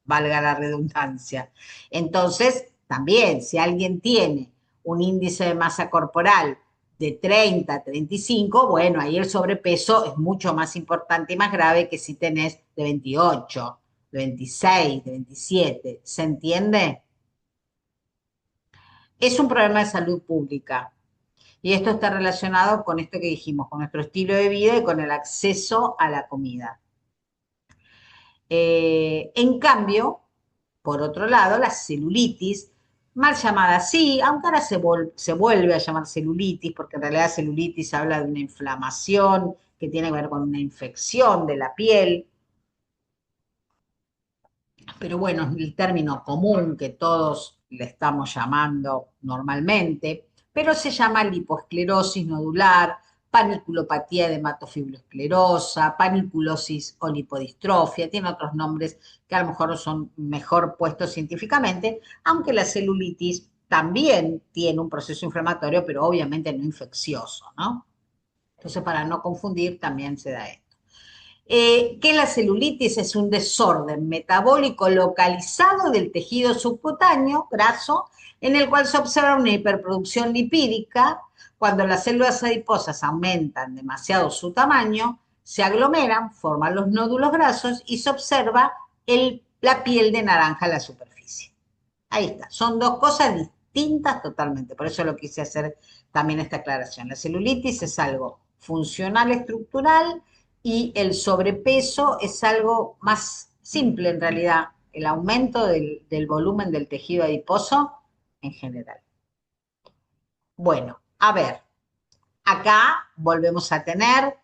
valga la redundancia. Entonces, también, si alguien tiene un índice de masa corporal de 30 a 35, bueno, ahí el sobrepeso es mucho más importante y más grave que si tenés de 28, de 26, de 27. ¿Se entiende? Es un problema de salud pública. Y esto está relacionado con esto que dijimos, con nuestro estilo de vida y con el acceso a la comida. En cambio, por otro lado, la celulitis, mal llamada así, aunque ahora se vuelve a llamar celulitis, porque en realidad celulitis habla de una inflamación que tiene que ver con una infección de la piel, pero bueno, es el término común que todos le estamos llamando normalmente, pero se llama lipoesclerosis nodular, paniculopatía de hematofibroesclerosa, paniculosis o lipodistrofia, tiene otros nombres que a lo mejor son mejor puestos científicamente, aunque la celulitis también tiene un proceso inflamatorio, pero obviamente no infeccioso, ¿no? Entonces, para no confundir, también se da esto. Que la celulitis es un desorden metabólico localizado del tejido subcutáneo graso, en el cual se observa una hiperproducción lipídica. Cuando las células adiposas aumentan demasiado su tamaño, se aglomeran, forman los nódulos grasos y se observa la piel de naranja en la superficie. Ahí está, son dos cosas distintas totalmente, por eso lo quise hacer también esta aclaración. La celulitis es algo funcional estructural y el sobrepeso es algo más simple en realidad, el aumento del volumen del tejido adiposo en general. Bueno, a ver, acá volvemos a tener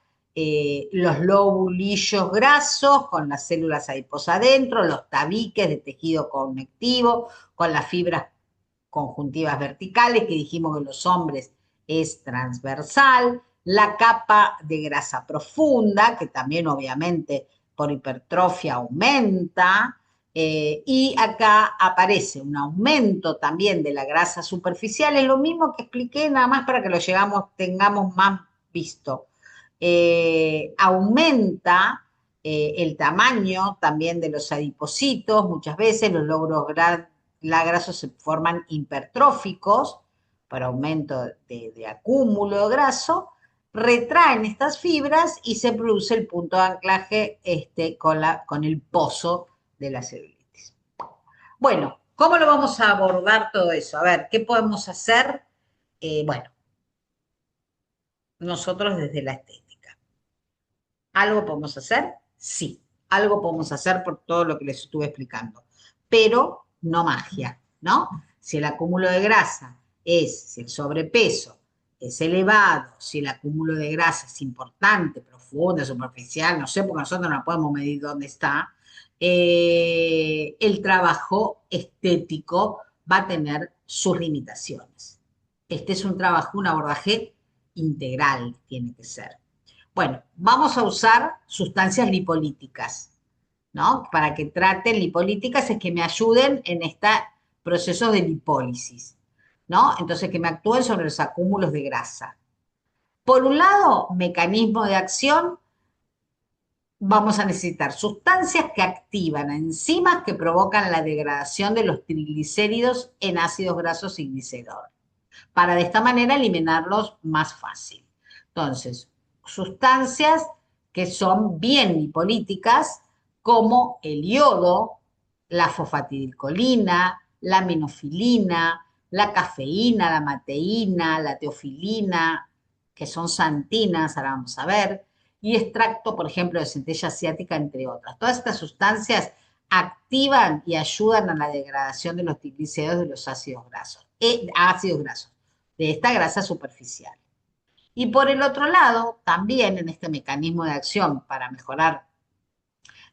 los lobulillos grasos con las células adiposas adentro, los tabiques de tejido conectivo con las fibras conjuntivas verticales, que dijimos que en los hombres es transversal, la capa de grasa profunda, que también obviamente por hipertrofia aumenta, y acá aparece un aumento también de la grasa superficial, es lo mismo que expliqué, nada más para que lo tengamos más visto. Aumenta el tamaño también de los adipocitos, muchas veces los lóbulos grasos se forman hipertróficos por aumento de acúmulo de graso, retraen estas fibras y se produce el punto de anclaje con el pozo de la celulitis. Bueno, ¿cómo lo vamos a abordar todo eso? A ver, ¿qué podemos hacer? Bueno, nosotros desde la estética. ¿Algo podemos hacer? Sí, algo podemos hacer por todo lo que les estuve explicando, pero no magia, ¿no? Si el acúmulo de grasa si el sobrepeso es elevado, si el acúmulo de grasa es importante, profundo, superficial, no sé, porque nosotros no podemos medir dónde está, el trabajo estético va a tener sus limitaciones. Este es un trabajo, un abordaje integral, tiene que ser. Bueno, vamos a usar sustancias lipolíticas, ¿no? Para que traten lipolíticas es que me ayuden en estos procesos de lipólisis, ¿no? Entonces, que me actúen sobre los acúmulos de grasa. Por un lado, mecanismo de acción, vamos a necesitar sustancias que activan enzimas que provocan la degradación de los triglicéridos en ácidos grasos y glicerol, para de esta manera eliminarlos más fácil. Entonces, sustancias que son bien lipolíticas, como el yodo, la fosfatidilcolina, la aminofilina, la cafeína, la mateína, la teofilina, que son santinas, ahora vamos a ver, y extracto, por ejemplo, de centella asiática, entre otras. Todas estas sustancias activan y ayudan a la degradación de los triglicéridos de los ácidos grasos, de esta grasa superficial. Y por el otro lado, también en este mecanismo de acción para mejorar,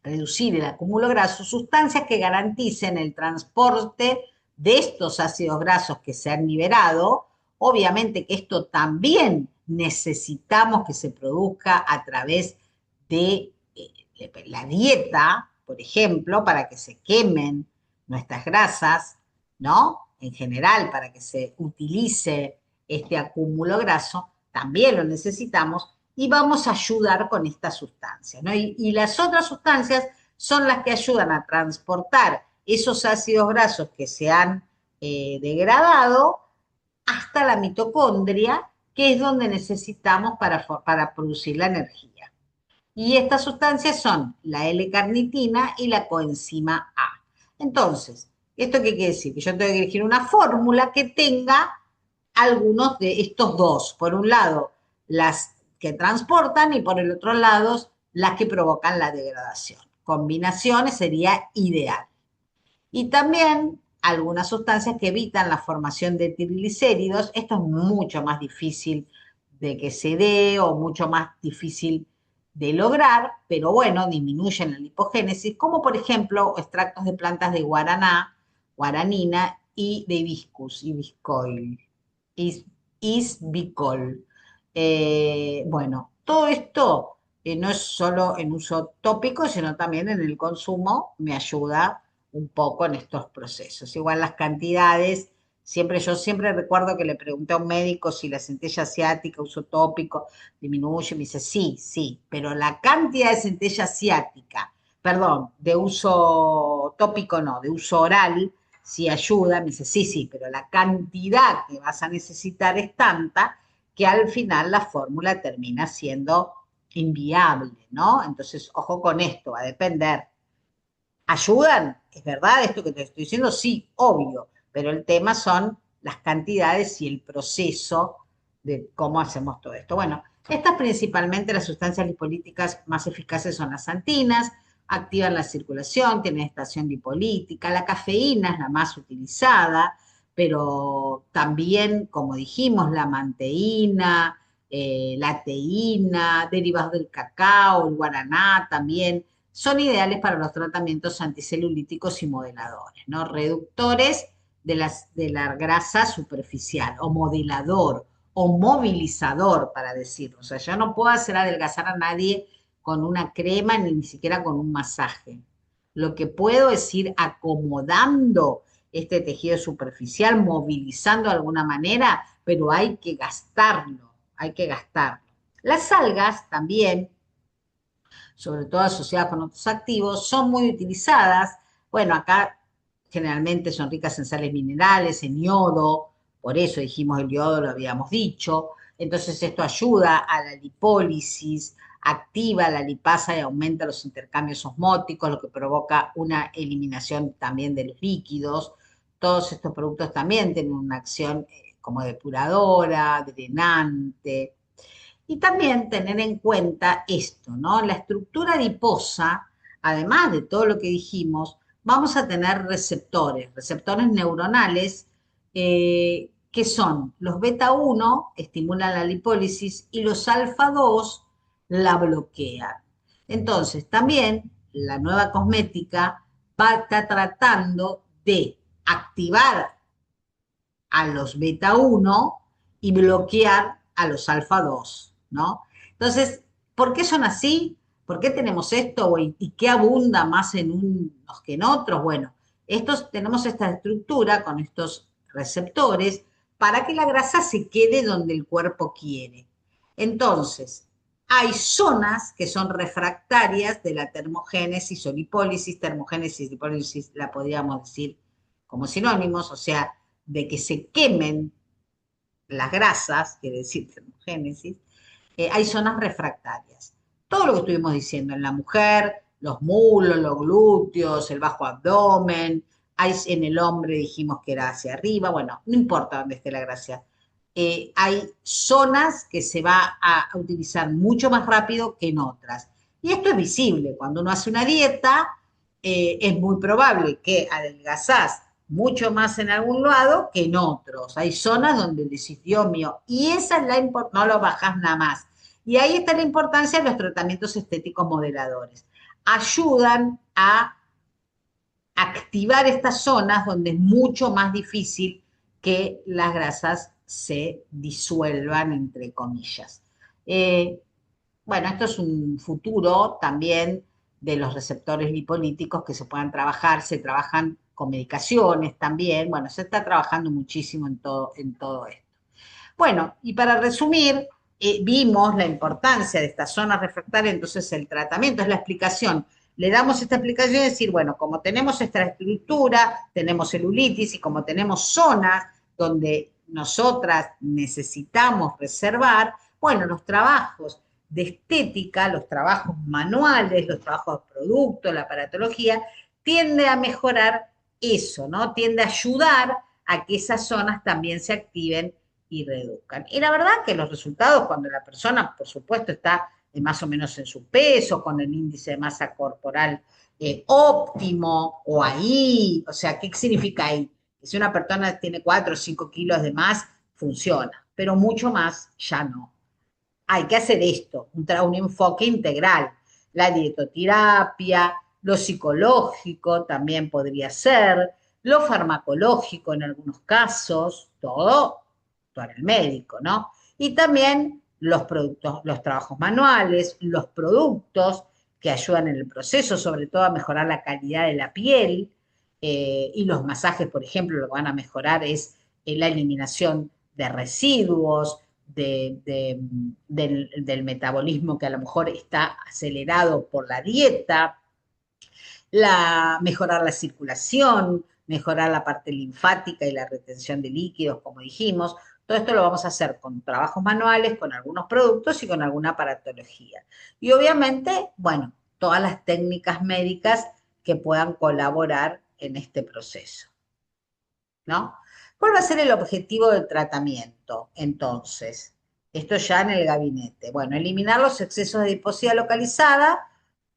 reducir el acúmulo graso, sustancias que garanticen el transporte de estos ácidos grasos que se han liberado. Obviamente que esto también necesitamos que se produzca a través de la dieta, por ejemplo, para que se quemen nuestras grasas, ¿no? En general, para que se utilice este acúmulo graso, también lo necesitamos y vamos a ayudar con estas sustancias, ¿no? Y las otras sustancias son las que ayudan a transportar esos ácidos grasos que se han degradado hasta la mitocondria, que es donde necesitamos para producir la energía. Y estas sustancias son la L-carnitina y la coenzima A. Entonces, ¿esto qué quiere decir? Que yo tengo que elegir una fórmula que tenga algunos de estos dos. Por un lado, las que transportan y por el otro lado, las que provocan la degradación. Combinaciones sería ideal. Y también algunas sustancias que evitan la formación de triglicéridos. Esto es mucho más difícil de que se dé o mucho más difícil de lograr, pero bueno, disminuyen la lipogénesis, como por ejemplo extractos de plantas de guaraná, guaranina y de isbicol. Bueno, todo esto no es solo en uso tópico, sino también en el consumo, me ayuda un poco en estos procesos. Igual las cantidades, yo siempre recuerdo que le pregunté a un médico si la centella asiática, uso tópico, disminuye, y me dice, sí, sí, pero la cantidad de centella asiática, perdón, de uso tópico no, de uso oral, sí ayuda, me dice, sí, sí, pero la cantidad que vas a necesitar es tanta que al final la fórmula termina siendo inviable, ¿no? Entonces, ojo con esto, va a depender. ¿Ayudan? ¿Es verdad esto que te estoy diciendo? Sí, obvio, pero el tema son las cantidades y el proceso de cómo hacemos todo esto. Bueno, estas principalmente las sustancias lipolíticas más eficaces son las antinas, activan la circulación, tienen estación lipolítica, la cafeína es la más utilizada, pero también, como dijimos, la manteína, la teína, derivados del cacao, el guaraná también son ideales para los tratamientos anticelulíticos y modeladores, ¿no? Reductores de la grasa superficial, o modelador, o movilizador, para decirlo. O sea, yo no puedo hacer adelgazar a nadie con una crema ni siquiera con un masaje. Lo que puedo es ir acomodando este tejido superficial, movilizando de alguna manera, pero hay que gastarlo, hay que gastarlo. Las algas también, sobre todo asociadas con otros activos, son muy utilizadas. Bueno, acá generalmente son ricas en sales minerales, en yodo, por eso dijimos el yodo, lo habíamos dicho. Entonces esto ayuda a la lipólisis, activa la lipasa y aumenta los intercambios osmóticos, lo que provoca una eliminación también de los líquidos. Todos estos productos también tienen una acción como depuradora, drenante. Y también tener en cuenta esto, ¿no? La estructura adiposa, además de todo lo que dijimos, vamos a tener receptores neuronales, que son los beta 1, estimulan la lipólisis, y los alfa 2 la bloquean. Entonces, también la nueva cosmética va a estar tratando de activar a los beta 1 y bloquear a los alfa 2, ¿no? Entonces, ¿por qué son así? ¿Por qué tenemos esto? ¿Y qué abunda más en unos que en otros? Bueno, tenemos esta estructura con estos receptores para que la grasa se quede donde el cuerpo quiere. Entonces, hay zonas que son refractarias de la termogénesis o lipólisis. Termogénesis y lipólisis la podríamos decir como sinónimos, o sea, de que se quemen las grasas, quiere decir termogénesis, hay zonas refractarias. Todo lo que estuvimos diciendo en la mujer, los muslos, los glúteos, el bajo abdomen, en el hombre dijimos que era hacia arriba, bueno, no importa dónde esté la grasa. Hay zonas que se va a utilizar mucho más rápido que en otras. Y esto es visible cuando uno hace una dieta. es muy probable que adelgazás mucho más en algún lado que en otros. Hay zonas donde decís, Dios mío, y esa es la importancia, no lo bajás nada más. Y ahí está la importancia de los tratamientos estéticos modeladores. Ayudan a activar estas zonas donde es mucho más difícil que las grasas se disuelvan, entre comillas. Eh, bueno, esto es un futuro también de los receptores lipolíticos que se puedan trabajar, se trabajan con medicaciones también, bueno, se está trabajando muchísimo en todo esto. Bueno, y para resumir, vimos la importancia de esta zona refractaria, entonces el tratamiento es la explicación. Le damos esta explicación y decir, bueno, como tenemos esta estructura, tenemos celulitis y como tenemos zonas donde nosotras necesitamos reservar, bueno, los trabajos de estética, los trabajos manuales, los trabajos de producto, la aparatología, tiende a mejorar eso, ¿no? Tiende a ayudar a que esas zonas también se activen y reduzcan. Y la verdad que los resultados, cuando la persona, por supuesto, está más o menos en su peso, con el índice de masa corporal óptimo o ahí, o sea, ¿qué significa ahí? Que si una persona tiene 4 o 5 kilos de más, funciona, pero mucho más ya no. Hay que hacer esto, un enfoque integral, la dietoterapia, lo psicológico también podría ser, lo farmacológico en algunos casos, todo para el médico, ¿no? Y también los productos, los trabajos manuales, los productos que ayudan en el proceso, sobre todo a mejorar la calidad de la piel, y los masajes, por ejemplo, lo que van a mejorar es la eliminación de residuos, del metabolismo que a lo mejor está acelerado por la dieta, mejorar la circulación, mejorar la parte linfática y la retención de líquidos, como dijimos. Todo esto lo vamos a hacer con trabajos manuales, con algunos productos y con alguna aparatología. Y obviamente, bueno, todas las técnicas médicas que puedan colaborar en este proceso, ¿no? ¿Cuál va a ser el objetivo del tratamiento, entonces? Esto ya en el gabinete. Bueno, eliminar los excesos de adiposidad localizada,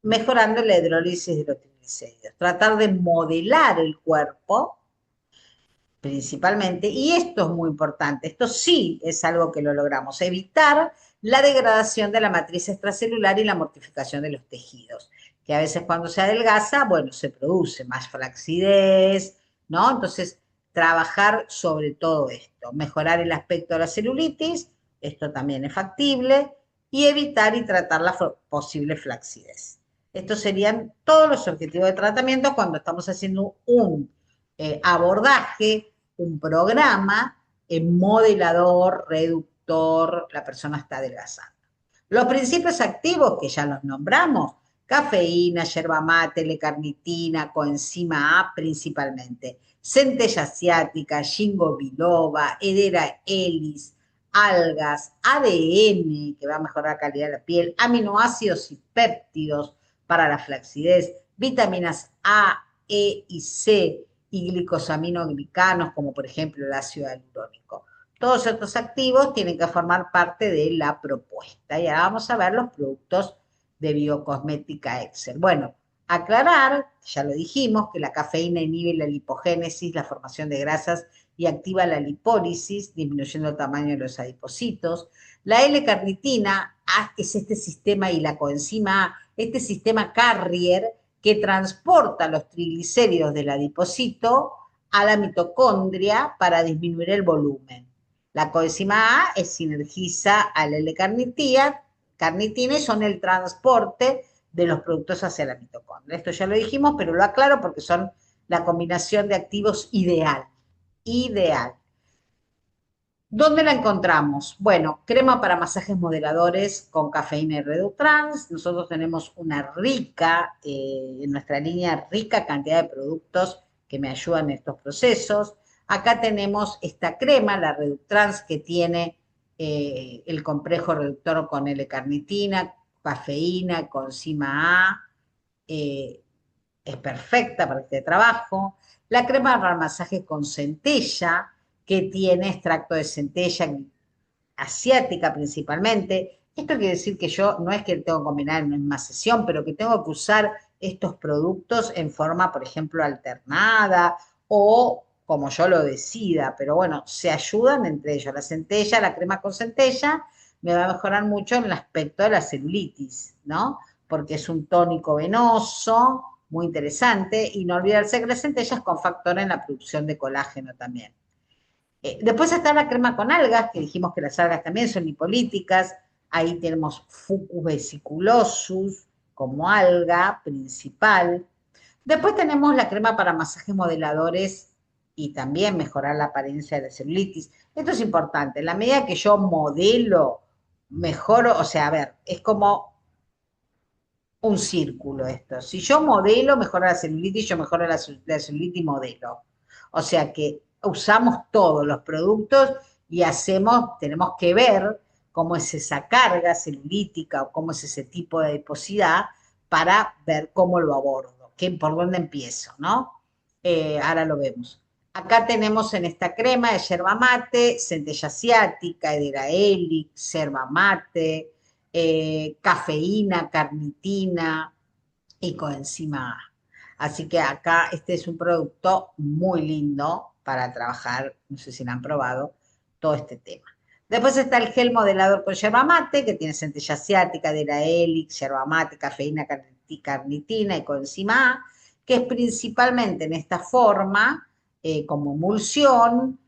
mejorando la hidrólisis de los triglicéridos. Tratar de modelar el cuerpo, principalmente, y esto es muy importante, esto sí es algo que lo logramos, evitar la degradación de la matriz extracelular y la mortificación de los tejidos, que a veces cuando se adelgaza, bueno, se produce más flacidez, ¿no? Entonces, trabajar sobre todo esto, mejorar el aspecto de la celulitis, esto también es factible, y evitar y tratar la posible flacidez. Estos serían todos los objetivos de tratamiento cuando estamos haciendo un abordaje, un programa modelador, reductor, la persona está adelgazando. Los principios activos, que ya los nombramos, cafeína, yerba mate, L-carnitina, coenzima A principalmente, centella asiática, ginkgo biloba, Hedera helis, algas, ADN, que va a mejorar la calidad de la piel, aminoácidos y péptidos para la flacidez, vitaminas A, E y C, y glicosaminoglicanos, como por ejemplo el ácido hialurónico. Todos estos activos tienen que formar parte de la propuesta. Y ahora vamos a ver los productos de biocosmética Excel. Bueno, aclarar, ya lo dijimos, que la cafeína inhibe la lipogénesis, la formación de grasas y activa la lipólisis, disminuyendo el tamaño de los adipocitos. La L-carnitina es este sistema, y la coenzima A, este sistema carrier que transporta los triglicéridos del adipocito a la mitocondria para disminuir el volumen. La coenzima A sinergiza a la L-carnitina y son el transporte de los productos hacia la mitocondria. Esto ya lo dijimos, pero lo aclaro porque son la combinación de activos ideal. Ideal. ¿Dónde la encontramos? Bueno, crema para masajes moderadores con cafeína y Redutrans. Nosotros tenemos una en nuestra línea, rica cantidad de productos que me ayudan en estos procesos. Acá tenemos esta crema, la Redutrans, que tiene el complejo reductor con L-carnitina, cafeína, coenzima A. Es perfecta para este trabajo. La crema para masaje con centella, que tiene extracto de centella asiática principalmente, Esto quiere decir que yo no es que tengo que combinar en una misma sesión, pero que tengo que usar estos productos en forma, por ejemplo, alternada o como yo lo decida, pero bueno, se ayudan entre ellos. La centella, la crema con centella, me va a mejorar mucho en el aspecto de la celulitis, ¿no? Porque es un tónico venoso, muy interesante, y no olvidarse que la centella es cofactor en la producción de colágeno también. Después está la crema con algas, que dijimos que las algas también son lipolíticas. Ahí tenemos Fucus vesiculosus como alga principal. Después tenemos la crema para masajes modeladores y también mejorar la apariencia de la celulitis. Esto es importante. En la medida que yo modelo, mejoro, o sea, a ver, es como un círculo esto. Si yo modelo, mejora la celulitis, yo mejoro la celulitis y modelo. O sea que usamos todos los productos y tenemos que ver cómo es esa carga celulítica o cómo es ese tipo de adiposidad para ver cómo lo abordo, por dónde empiezo, ¿no? Ahora lo vemos. Acá tenemos en esta crema de yerba mate, centella asiática, edera helix, yerba mate, cafeína, carnitina y coenzima A. Así que acá este es un producto muy lindo para trabajar, no sé si lo han probado, todo este tema. Después está el gel modelador con yerba mate, que tiene centella asiática, edera helix, yerba mate, cafeína, carnitina y coenzima A, que es principalmente en esta forma, como emulsión,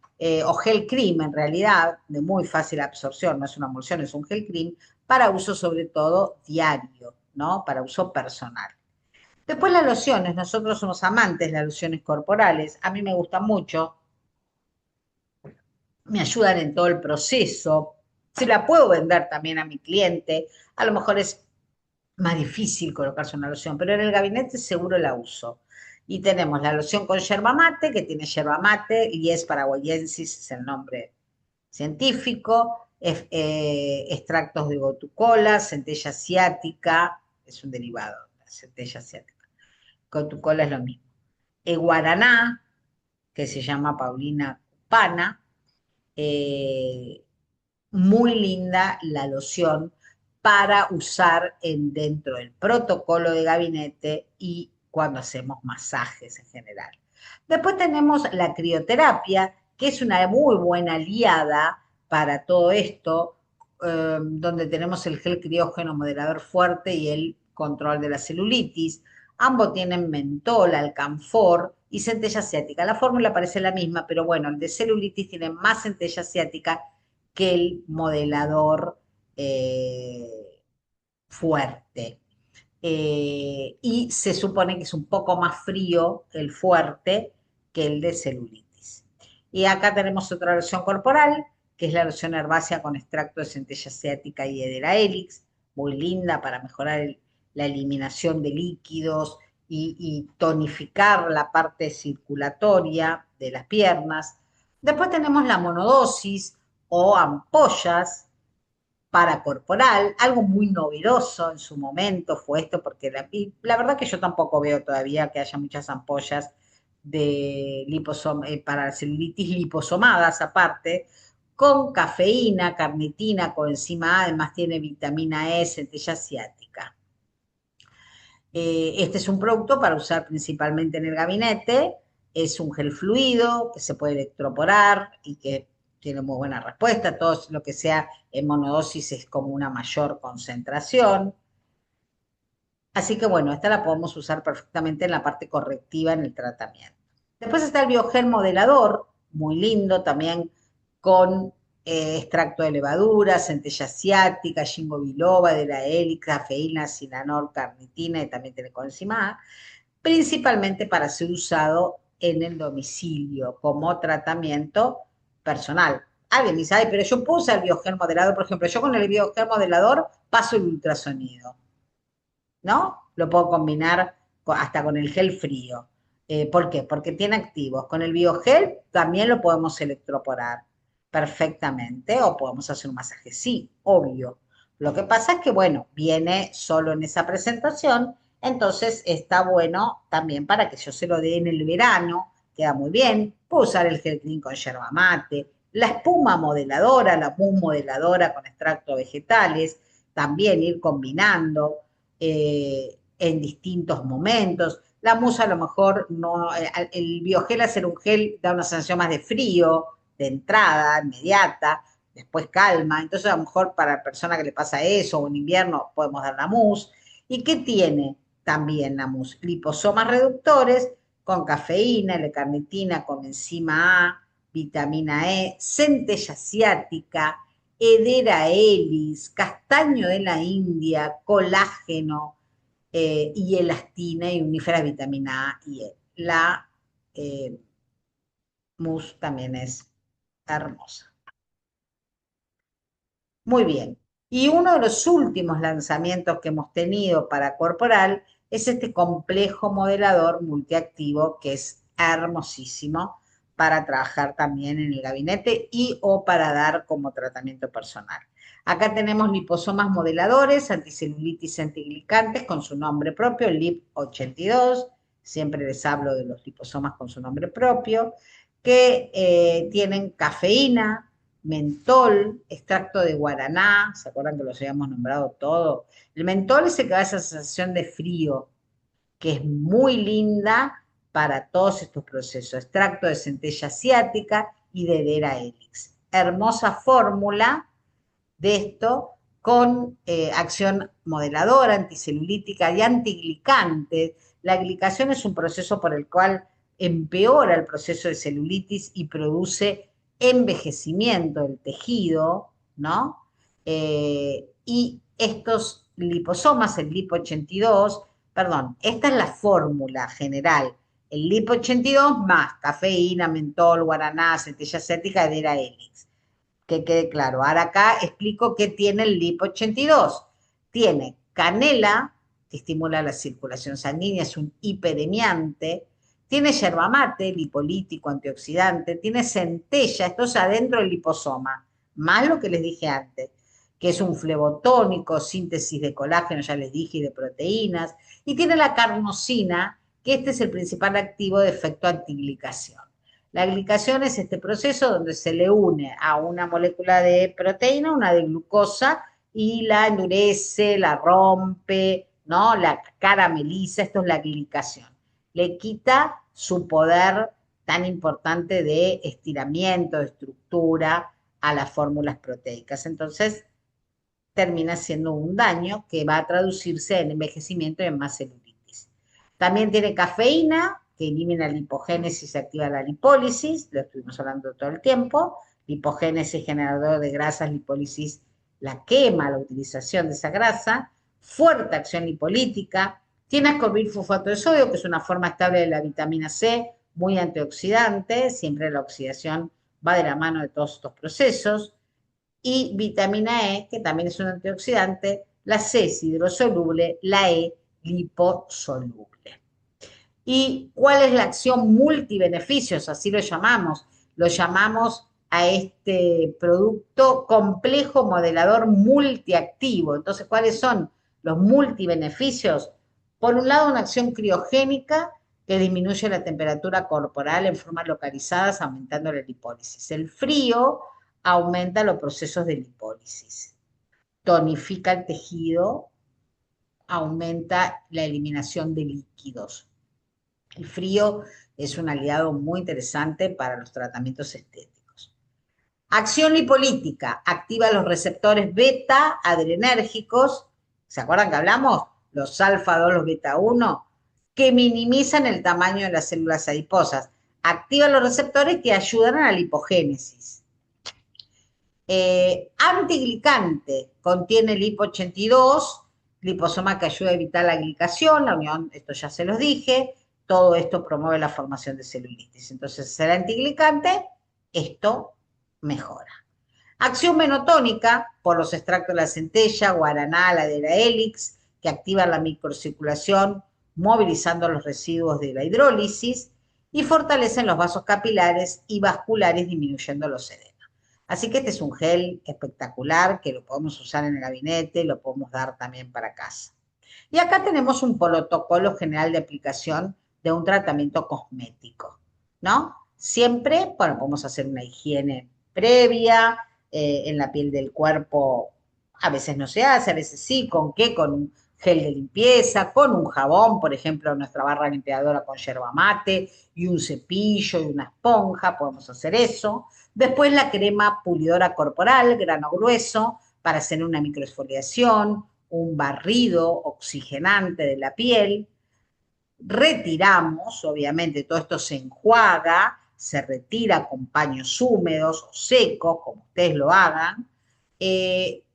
o gel cream en realidad, de muy fácil absorción, no es una emulsión, es un gel cream, para uso sobre todo diario, ¿no? Para uso personal. Después las lociones, nosotros somos amantes de las lociones corporales, a mí me gustan mucho, me ayudan en todo el proceso, se la puedo vender también a mi cliente, a lo mejor es más difícil colocarse una loción, pero en el gabinete seguro la uso. Y tenemos la loción con yerba mate, que tiene yerba mate, Lies paraguayensis es el nombre científico, extractos de gotucola, centella asiática, es un derivado de la centella asiática. Gotucola es lo mismo. Guaraná, que se llama Paulina cupana, eh, muy linda la loción para usar dentro del protocolo de gabinete y cuando hacemos masajes en general. Después tenemos la crioterapia, que es una muy buena aliada para todo esto, donde tenemos el gel criógeno moderador fuerte y el control de la celulitis. Ambos tienen mentol, alcanfor y centella asiática. La fórmula parece la misma, pero bueno, el de celulitis tiene más centella asiática que el modelador fuerte. Y se supone que es un poco más frío el fuerte que el de celulitis. Y acá tenemos otra loción corporal, que es la loción herbácea con extracto de centella asiática y edera helix, muy linda para mejorar la eliminación de líquidos y tonificar la parte circulatoria de las piernas. Después tenemos la monodosis o ampollas para corporal, algo muy novedoso en su momento fue esto, porque la verdad que yo tampoco veo todavía que haya muchas ampollas de para celulitis liposomadas aparte, con cafeína, carnitina, coenzima A, además tiene vitamina E, centella asiática. Este es un producto para usar principalmente en el gabinete, es un gel fluido que se puede electroporar y que tiene muy buena respuesta, todo lo que sea en monodosis es como una mayor concentración. Así que bueno, esta la podemos usar perfectamente en la parte correctiva en el tratamiento. Después está el biogel modelador, muy lindo también con extracto de levadura, centella asiática, ginkgo biloba, de la hélice, cafeína, cinanol, carnitina y también tiene coenzima A, principalmente para ser usado en el domicilio como tratamiento personal. Alguien dice, ay, pero yo puedo usar el biogel modelador, por ejemplo, yo con el biogel modelador paso el ultrasonido. ¿No? Lo puedo combinar hasta con el gel frío. ¿Por qué? Porque tiene activos. Con el biogel también lo podemos electroporar perfectamente o podemos hacer un masaje, sí, obvio. Lo que pasa es que, bueno, viene solo en esa presentación, entonces está bueno también para que yo se lo dé en el verano, queda muy bien. Puedo usar el gel clean con yerba mate, la espuma modeladora, la mousse modeladora con extracto vegetales, también ir combinando en distintos momentos. La mousse a lo mejor no, el biogel hacer un gel da una sensación más de frío, de entrada, inmediata, después calma. Entonces a lo mejor para la persona que le pasa eso, o en invierno podemos dar la mousse. ¿Y qué tiene también la mousse? Liposomas reductores con cafeína, L-carnitina, con enzima A, vitamina E, centella asiática, Hedera helis, castaño de la India, colágeno y elastina y unífera vitamina A y E. La eh, mousse también es hermosa. Muy bien. Y uno de los últimos lanzamientos que hemos tenido para corporal es este complejo modelador multiactivo que es hermosísimo para trabajar también en el gabinete y o para dar como tratamiento personal. Acá tenemos liposomas modeladores, anticelulitis antiglicantes con su nombre propio, el LIP82, siempre les hablo de los liposomas con su nombre propio, que tienen cafeína, mentol, extracto de guaraná, ¿se acuerdan que los habíamos nombrado todo? El mentol es el que da esa sensación de frío, que es muy linda para todos estos procesos. Extracto de centella asiática y de Hedera helix. Hermosa fórmula de esto con acción modeladora, anticelulítica y antiglicante. La glicación es un proceso por el cual empeora el proceso de celulitis y produce envejecimiento del tejido, ¿no? Y estos liposomas, el LIP82, perdón, esta es la fórmula general. El LIP82 más cafeína, mentol, guaraná, centella acética, Hedera helix, que quede claro. Ahora acá explico qué tiene el LIP82. Tiene canela, que estimula la circulación sanguínea, es un hiperemiante. Tiene yerba mate, lipolítico, antioxidante. Tiene centella, esto es adentro del liposoma, más lo que les dije antes, que es un flebotónico, síntesis de colágeno, ya les dije, y de proteínas. Y tiene la carnosina, que este es el principal activo de efecto antiglicación. La glicación es este proceso donde se le une a una molécula de proteína, una de glucosa, y la endurece, la rompe, ¿no? La carameliza, esto es la glicación. Le quita su poder tan importante de estiramiento, de estructura a las fórmulas proteicas. Entonces, termina siendo un daño que va a traducirse en envejecimiento y en más celulitis. También tiene cafeína, que elimina la lipogénesis y activa la lipólisis, lo estuvimos hablando todo el tiempo. Lipogénesis, generador de grasas, lipólisis, la quema, la utilización de esa grasa. Fuerte acción lipolítica. Tiene ascorbir fosfato de sodio, que es una forma estable de la vitamina C, muy antioxidante, siempre la oxidación va de la mano de todos estos procesos. Y vitamina E, que también es un antioxidante, la C es hidrosoluble, la E liposoluble. ¿Y cuál es la acción multibeneficios? Así lo llamamos. Lo llamamos a este producto complejo modelador multiactivo. Entonces, ¿cuáles son los multibeneficios? Por un lado, una acción criogénica que disminuye la temperatura corporal en formas localizadas, aumentando la lipólisis. El frío aumenta los procesos de lipólisis, tonifica el tejido, aumenta la eliminación de líquidos. El frío es un aliado muy interesante para los tratamientos estéticos. Acción lipolítica, activa los receptores beta adrenérgicos, ¿se acuerdan que hablamos? Los alfa 2, los beta 1, que minimizan el tamaño de las células adiposas. Activa los receptores que ayudan a la lipogénesis. Antiglicante, contiene LIP82, liposoma que ayuda a evitar la glicación, la unión, esto ya se los dije, todo esto promueve la formación de celulitis. Entonces, el antiglicante, esto mejora. Acción menotónica por los extractos de la centella, guaraná, la Hedera helix, que activan la microcirculación, movilizando los residuos de la hidrólisis y fortalecen los vasos capilares y vasculares, disminuyendo los edemas. Así que este es un gel espectacular que lo podemos usar en el gabinete, lo podemos dar también para casa. Y acá tenemos un protocolo general de aplicación de un tratamiento cosmético, ¿no? Siempre, bueno, podemos hacer una higiene previa, en la piel del cuerpo A veces no se hace, a veces sí. ¿Con qué? Con un gel de limpieza, con un jabón, por ejemplo, nuestra barra limpiadora con yerba mate y un cepillo y una esponja, podemos hacer eso. Después la crema pulidora corporal, grano grueso, para hacer una microexfoliación, un barrido oxigenante de la piel. Retiramos, obviamente, todo esto se enjuaga, se retira con paños húmedos o secos, como ustedes lo hagan.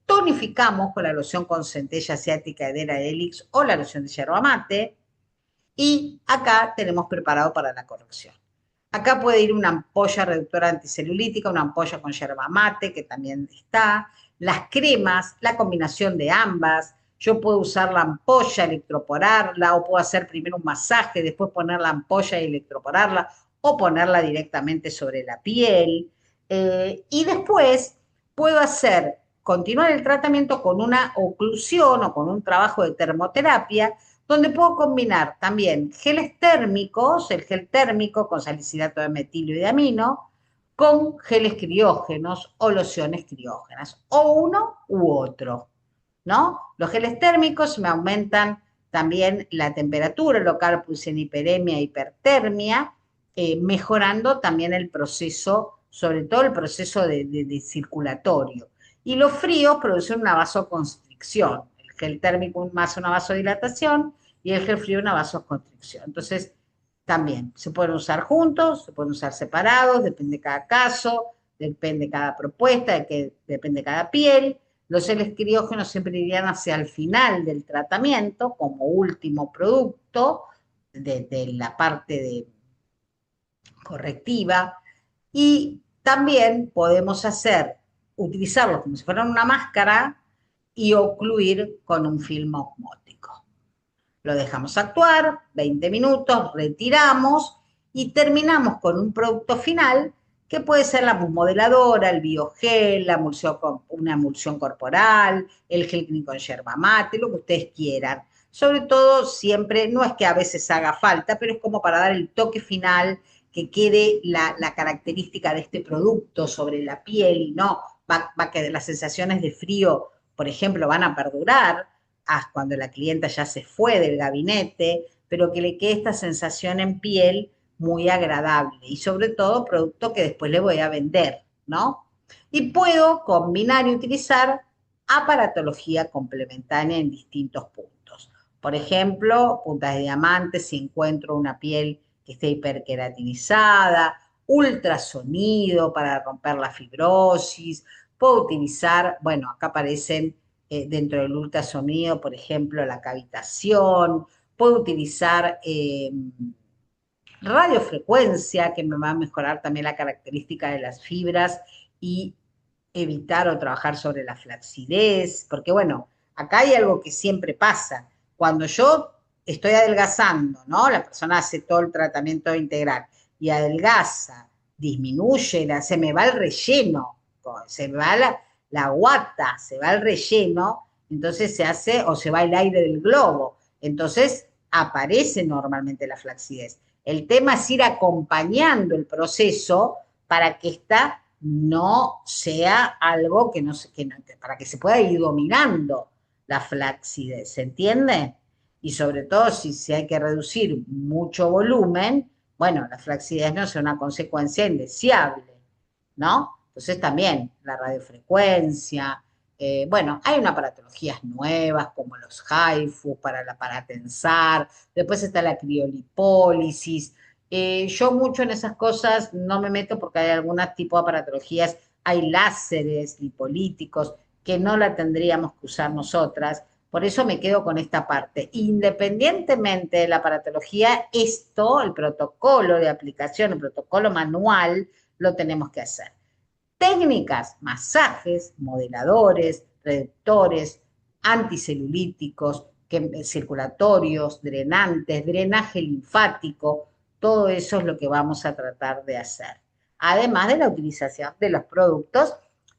Tonificamos con la loción con centella asiática Edera Helix o la loción de yerba mate. Y acá tenemos preparado para la corrección. Acá puede ir una ampolla reductora anticelulítica, una ampolla con yerba mate, que también está. Las cremas, la combinación de ambas. Yo puedo usar la ampolla, electroporarla, o puedo hacer primero un masaje, después poner la ampolla y electroporarla, o ponerla directamente sobre la piel. Y después puedo continuar el tratamiento con una oclusión o con un trabajo de termoterapia, donde puedo combinar también geles térmicos, el gel térmico con salicilato de metilio y de amino, con geles criógenos o lociones criógenas, o uno u otro, ¿no? Los geles térmicos me aumentan también la temperatura local, pues en hiperemia, hipertermia, mejorando también el proceso, sobre todo el proceso de circulatorio. Y los fríos producen una vasoconstricción. El gel térmico más una vasodilatación y el gel frío una vasoconstricción. Entonces, también se pueden usar juntos, se pueden usar separados, depende de cada caso, depende de cada propuesta, depende de cada piel. Los geles criógenos siempre irían hacia el final del tratamiento como último producto de la parte correctiva. Y también podemos utilizarlos como si fueran una máscara y ocluir con un film osmótico. Lo dejamos actuar 20 minutos, retiramos y terminamos con un producto final que puede ser la mousse modeladora, el biogel, una emulsión corporal, el gel clean con yerba mate, lo que ustedes quieran. Sobre todo siempre, no es que a veces haga falta, pero es como para dar el toque final, que quede la característica de este producto sobre la piel y no va a quedar las sensaciones de frío, por ejemplo, van a perdurar cuando la clienta ya se fue del gabinete, pero que le quede esta sensación en piel muy agradable y sobre todo producto que después le voy a vender, ¿no? Y puedo combinar y utilizar aparatología complementaria en distintos puntos. Por ejemplo, puntas de diamante si encuentro una piel que esté hiperqueratinizada, ultrasonido para romper la fibrosis, puedo utilizar, bueno, acá aparecen dentro del ultrasonido, por ejemplo, la cavitación, puedo utilizar radiofrecuencia, que me va a mejorar también la característica de las fibras y evitar o trabajar sobre la flacidez, porque bueno, acá hay algo que siempre pasa. Cuando yo estoy adelgazando, ¿no? La persona hace todo el tratamiento integral y adelgaza, disminuye, se me va el relleno, se me va la guata, se va el relleno, entonces se hace, o se va el aire del globo, entonces aparece normalmente la flacidez. El tema es ir acompañando el proceso para que no sea algo que no, para que se pueda ir dominando la flacidez, ¿se entiende? Y sobre todo si hay que reducir mucho volumen, bueno, la flacidez no es una consecuencia indeseable, ¿no? Entonces también la radiofrecuencia, bueno, hay unas aparatologías nuevas como los HIFU para tensar, después está la criolipólisis. Yo mucho en esas cosas no me meto porque hay algunos tipos de aparatologías, hay láseres lipolíticos que no la tendríamos que usar nosotras, por eso me quedo con esta parte. Independientemente de la aparatología, el protocolo de aplicación, el protocolo manual, lo tenemos que hacer. Técnicas, masajes, modeladores, reductores, anticelulíticos, circulatorios, drenantes, drenaje linfático, todo eso es lo que vamos a tratar de hacer. Además de la utilización de los productos,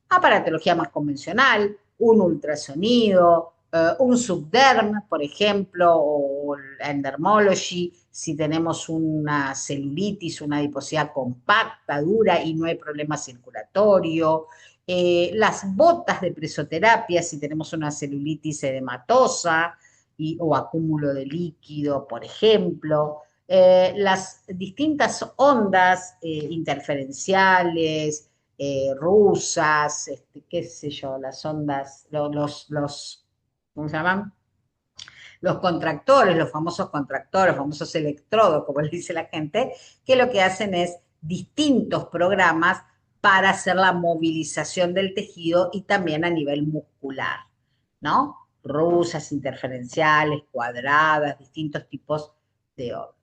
aparatología más convencional, un ultrasonido, un subderm, por ejemplo, o la endermology, si tenemos una celulitis, una adiposidad compacta, dura y no hay problema circulatorio, Las botas de presoterapia, si tenemos una celulitis edematosa o acúmulo de líquido, por ejemplo. Las distintas ondas interferenciales, rusas, qué sé yo, las ondas, ¿cómo se llaman? Los contractores, los famosos electrodos, como le dice la gente, que lo que hacen es distintos programas para hacer la movilización del tejido y también a nivel muscular, ¿no? Rusas, interferenciales, cuadradas, distintos tipos de onda.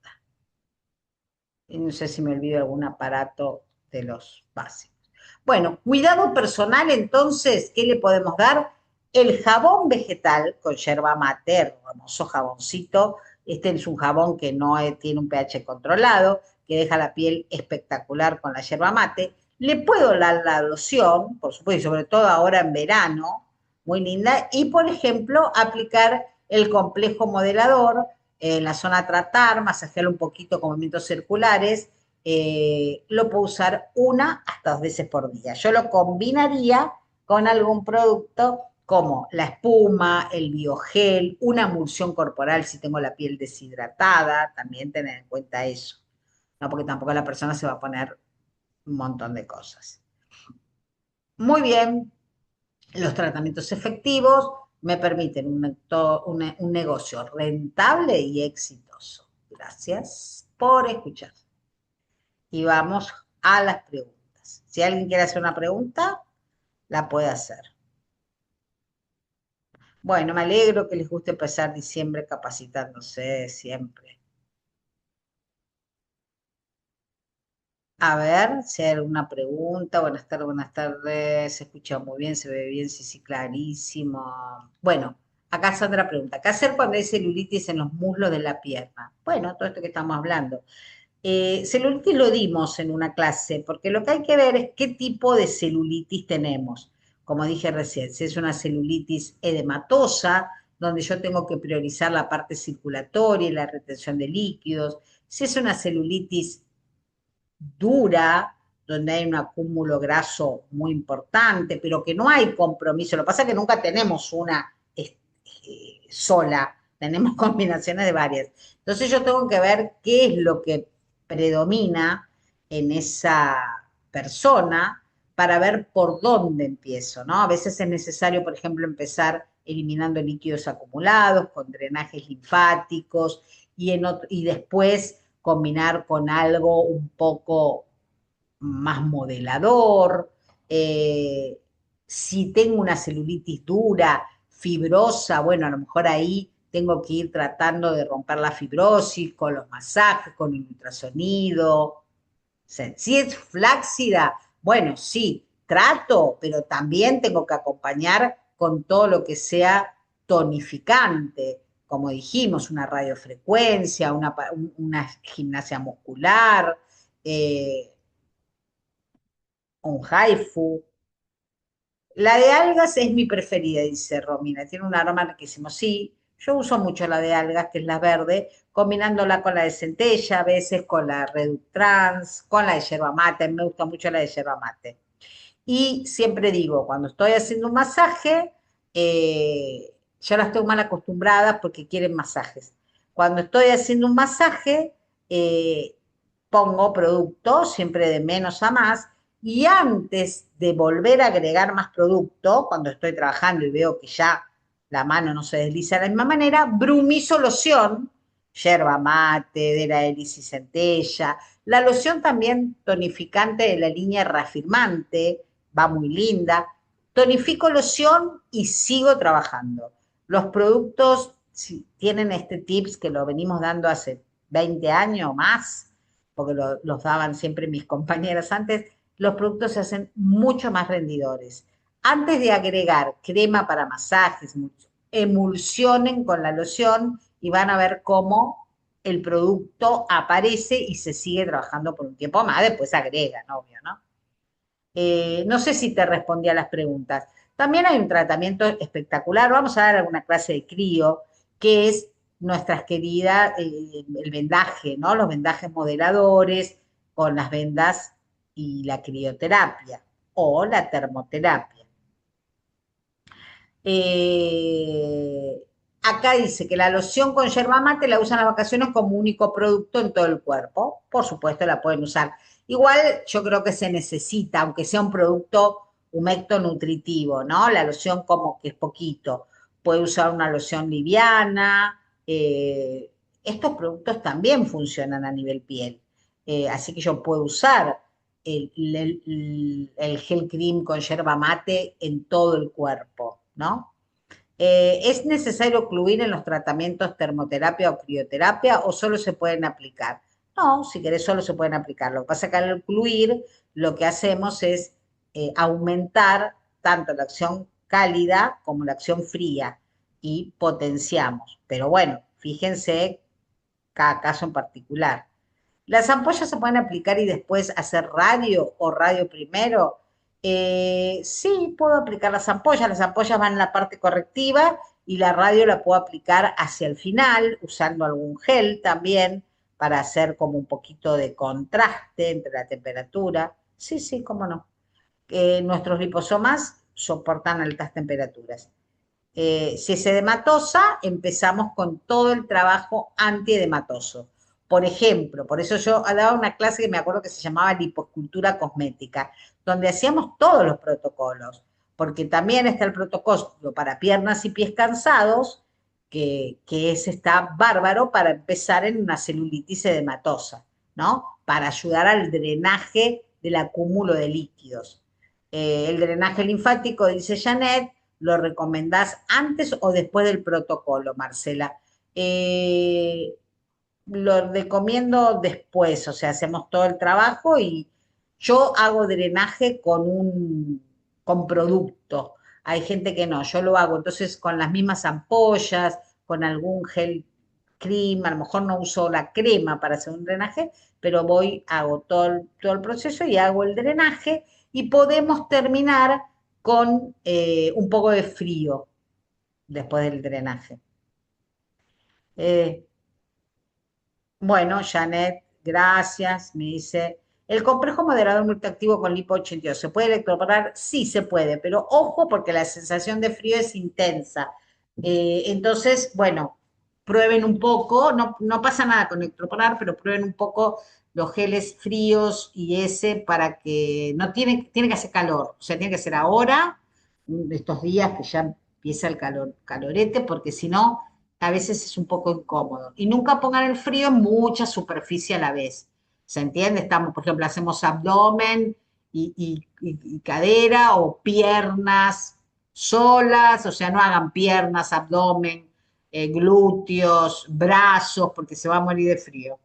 Y no sé si me olvido algún aparato de los básicos. Bueno, cuidado personal, entonces, ¿qué le podemos dar? El jabón vegetal con yerba mate, el famoso jaboncito. Este es un jabón que no tiene un pH controlado, que deja la piel espectacular con la yerba mate. Le puedo dar la loción, por supuesto, y sobre todo ahora en verano, muy linda. Y, por ejemplo, aplicar el complejo modelador en la zona a tratar, masajearlo un poquito con movimientos circulares, lo puedo usar 1 hasta 2 veces por día. Yo lo combinaría con algún producto como la espuma, el biogel, una emulsión corporal si tengo la piel deshidratada, también tener en cuenta eso, ¿no? Porque tampoco la persona se va a poner un montón de cosas. Muy bien, los tratamientos efectivos me permiten un negocio rentable y exitoso. Gracias por escuchar. Y vamos a las preguntas. Si alguien quiere hacer una pregunta, la puede hacer. Bueno, me alegro que les guste empezar diciembre capacitándose siempre. A ver si hay alguna pregunta. Buenas tardes, buenas tardes. Se escucha muy bien, se ve bien, sí, sí, clarísimo. Bueno, acá Sandra pregunta, ¿qué hacer cuando hay celulitis en los muslos de la pierna? Bueno, todo esto que estamos hablando. Celulitis lo dimos en una clase, porque lo que hay que ver es qué tipo de celulitis tenemos. Como dije recién, si es una celulitis edematosa, donde yo tengo que priorizar la parte circulatoria y la retención de líquidos, si es una celulitis dura, donde hay un acúmulo graso muy importante, pero que no hay compromiso. Lo que pasa es que nunca tenemos una sola, tenemos combinaciones de varias. Entonces yo tengo que ver qué es lo que predomina en esa persona para ver por dónde empiezo, ¿no? A veces es necesario, por ejemplo, empezar eliminando líquidos acumulados, con drenajes linfáticos, y después combinar con algo un poco más modelador. Eh, si tengo una celulitis dura, fibrosa, bueno, a lo mejor ahí tengo que ir tratando de romper la fibrosis con los masajes, con el ultrasonido. Si es flácida, bueno, sí, trato, pero también tengo que acompañar con todo lo que sea tonificante, como dijimos, una radiofrecuencia, una gimnasia muscular, eh, un haifu. La de algas es mi preferida, dice Romina. Tiene un aroma riquísimo. Sí, yo uso mucho la de algas, que es la verde, combinándola con la de centella, a veces con la Reductrans, con la de yerba mate. A mí me gusta mucho la de yerba mate. Y siempre digo, cuando estoy haciendo un masaje, yo las tengo mal acostumbradas porque quieren masajes. Cuando estoy haciendo un masaje, eh, pongo producto, siempre de menos a más, y antes de volver a agregar más producto, cuando estoy trabajando y veo que ya la mano no se desliza de la misma manera, brumizo loción, yerba mate, de la hélice y centella, la loción también tonificante de la línea reafirmante, va muy linda. Tonifico loción y sigo trabajando. Los productos si tienen este tips que lo venimos dando hace 20 años o más, porque los daban siempre mis compañeras antes, los productos se hacen mucho más rendidores. Antes de agregar crema para masajes, emulsionen con la loción y van a ver cómo el producto aparece y se sigue trabajando por un tiempo más, después agregan, obvio, ¿no? No sé si te respondí a las preguntas. También hay un tratamiento espectacular, vamos a dar alguna clase de crío, que es nuestras queridas, el vendaje, ¿no? Los vendajes modeladores con las vendas y la crioterapia. o la termoterapia. Eh, Acá dice que la loción con yerba mate la usan en las vacaciones como único producto en todo el cuerpo. Por supuesto, la pueden usar. Igual yo creo que se necesita, aunque sea un producto humecto nutritivo, ¿no? La loción como que es poquito. Puede usar una loción liviana. Estos productos también funcionan a nivel piel. Así que yo puedo usar el gel cream con yerba mate en todo el cuerpo, ¿no? ¿Es necesario incluir en los tratamientos termoterapia o crioterapia o solo se pueden aplicar? No, si querés solo se pueden aplicar. Lo que pasa es que al incluir lo que hacemos es aumentar tanto la acción cálida como la acción fría y potenciamos. Pero bueno, fíjense cada caso en particular. ¿Las ampollas se pueden aplicar y después hacer radio o radio primero? Sí, puedo aplicar las ampollas. Las ampollas van en la parte correctiva y la radio la puedo aplicar hacia el final, usando algún gel también para hacer como un poquito de contraste entre la temperatura. Sí, sí, cómo no. Nuestros liposomas soportan altas temperaturas. Si es edematosa, empezamos con todo el trabajo antiedematoso. Por ejemplo, por eso yo daba una clase que me acuerdo que se llamaba liposcultura cosmética, donde hacíamos todos los protocolos, porque también está el protocolo para piernas y pies cansados, que ese está bárbaro para empezar en una celulitis edematosa, ¿no? Para ayudar al drenaje del acúmulo de líquidos. El drenaje linfático, dice Janet, ¿lo recomendás antes o después del protocolo, Marcela? Eh, lo recomiendo después, o sea, hacemos todo el trabajo y yo hago drenaje con producto. Hay gente que no, yo lo hago entonces con las mismas ampollas, con algún gel cream, a lo mejor no uso la crema para hacer un drenaje, pero voy, hago todo el proceso y hago el drenaje y podemos terminar con un poco de frío después del drenaje. Eh, bueno, Janet, gracias. Me dice, ¿el complejo moderador multiactivo con lipo 82 se puede electroporar? Sí, se puede, pero ojo porque la sensación de frío es intensa. Entonces, bueno, prueben un poco, no, no pasa nada con electroporar, pero prueben un poco los geles fríos y ese para que no tiene que hacer calor, o sea, tiene que ser ahora, estos días que ya empieza el calor, calorete, porque si no a veces es un poco incómodo. Y nunca pongan el frío en mucha superficie a la vez. ¿Se entiende? Estamos, por ejemplo, hacemos abdomen y cadera o piernas solas, o sea, no hagan piernas, abdomen, glúteos, brazos, porque se va a morir de frío.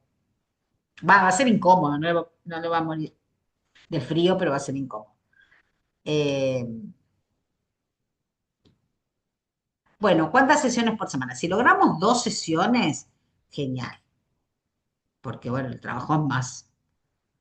Va a ser incómodo, no le va a morir de frío, pero va a ser incómodo. Eh, bueno, ¿cuántas sesiones por semana? Si logramos 2 sesiones, genial, porque bueno, el trabajo es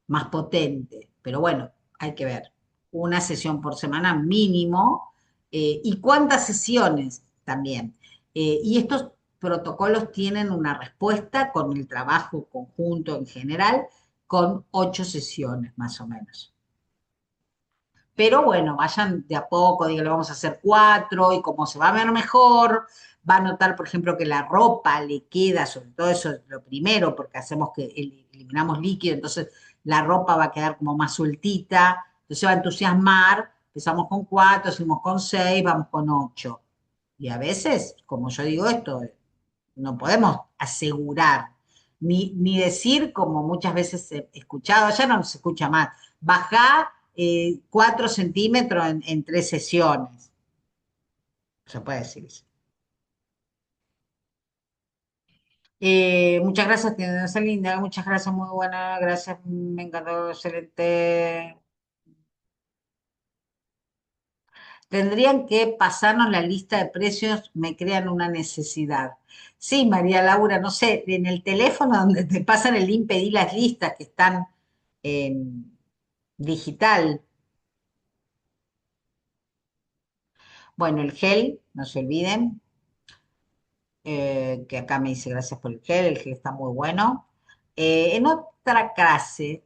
más potente, pero bueno, hay que ver. Una sesión por semana mínimo y cuántas sesiones también. Y estos protocolos tienen una respuesta con el trabajo conjunto en general, con 8 sesiones más o menos. Pero bueno, vayan de a poco, digan, le vamos a hacer 4 y como se va a ver mejor, va a notar, por ejemplo, que la ropa le queda, sobre todo eso es lo primero, porque hacemos que eliminamos líquido, entonces la ropa va a quedar como más sueltita, entonces se va a entusiasmar, empezamos con 4, seguimos con 6, vamos con 8. Y a veces, como yo digo esto, no podemos asegurar, ni decir, como muchas veces he escuchado, ya no se escucha más, bajá 4 centímetros en 3 sesiones. Se puede decir eso. Muchas gracias, tiene linda, muchas gracias, muy buena, gracias, me encantó, excelente. Tendrían que pasarnos la lista de precios, me crean una necesidad. Sí, María Laura, no sé, en el teléfono donde te pasan el link, pedí las listas que están en digital. Bueno, el gel, no se olviden, que acá me dice gracias por el gel está muy bueno. En otra clase,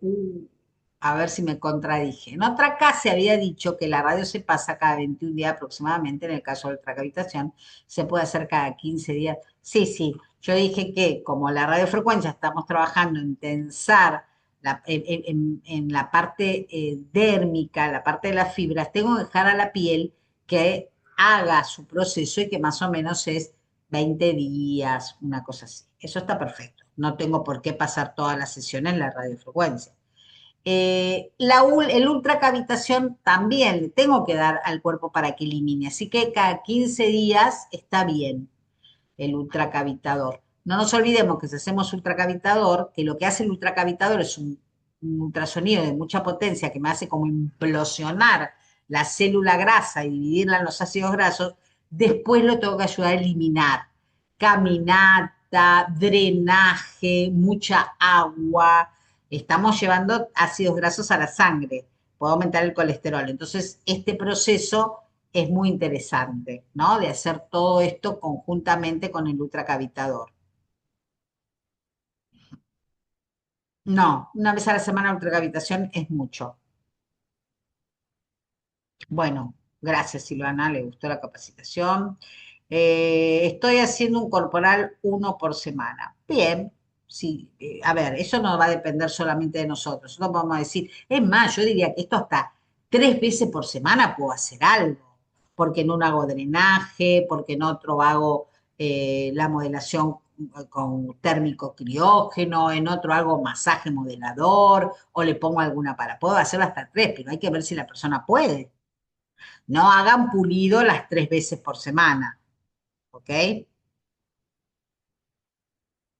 A ver si me contradije. En otra acá se había dicho que la radio se pasa cada 21 días aproximadamente, en el caso de ultracavitación, se puede hacer cada 15 días. Sí, sí, yo dije que como la radiofrecuencia estamos trabajando en tensar en la parte dérmica, la parte de las fibras, tengo que dejar a la piel que haga su proceso y que más o menos es 20 días, una cosa así. Eso está perfecto. No tengo por qué pasar toda la sesión en la radiofrecuencia. El ultracavitación también le tengo que dar al cuerpo para que elimine, así que cada 15 días está bien el ultracavitador. No nos olvidemos que si hacemos ultracavitador, que lo que hace el ultracavitador es un ultrasonido de mucha potencia que me hace como implosionar la célula grasa y dividirla en los ácidos grasos, después lo tengo que ayudar a eliminar. Caminata, drenaje, mucha agua. Estamos llevando ácidos grasos a la sangre, puede aumentar el colesterol. Entonces, este proceso es muy interesante, ¿no? De hacer todo esto conjuntamente con el ultracavitador. No, una vez a la semana ultracavitación es mucho. Bueno, gracias Silvana, le gustó la capacitación. Estoy haciendo un corporal uno por semana. Bien, sí, a ver, eso no va a depender solamente de nosotros. Nosotros vamos a decir, es más, yo diría que esto hasta 3 veces por semana puedo hacer algo, porque en uno hago drenaje, porque en otro hago la modelación con térmico criógeno, en otro hago masaje modelador o le pongo alguna para. Puedo hacerlo hasta 3, pero hay que ver si la persona puede. No hagan pulido las 3 veces por semana, ¿ok?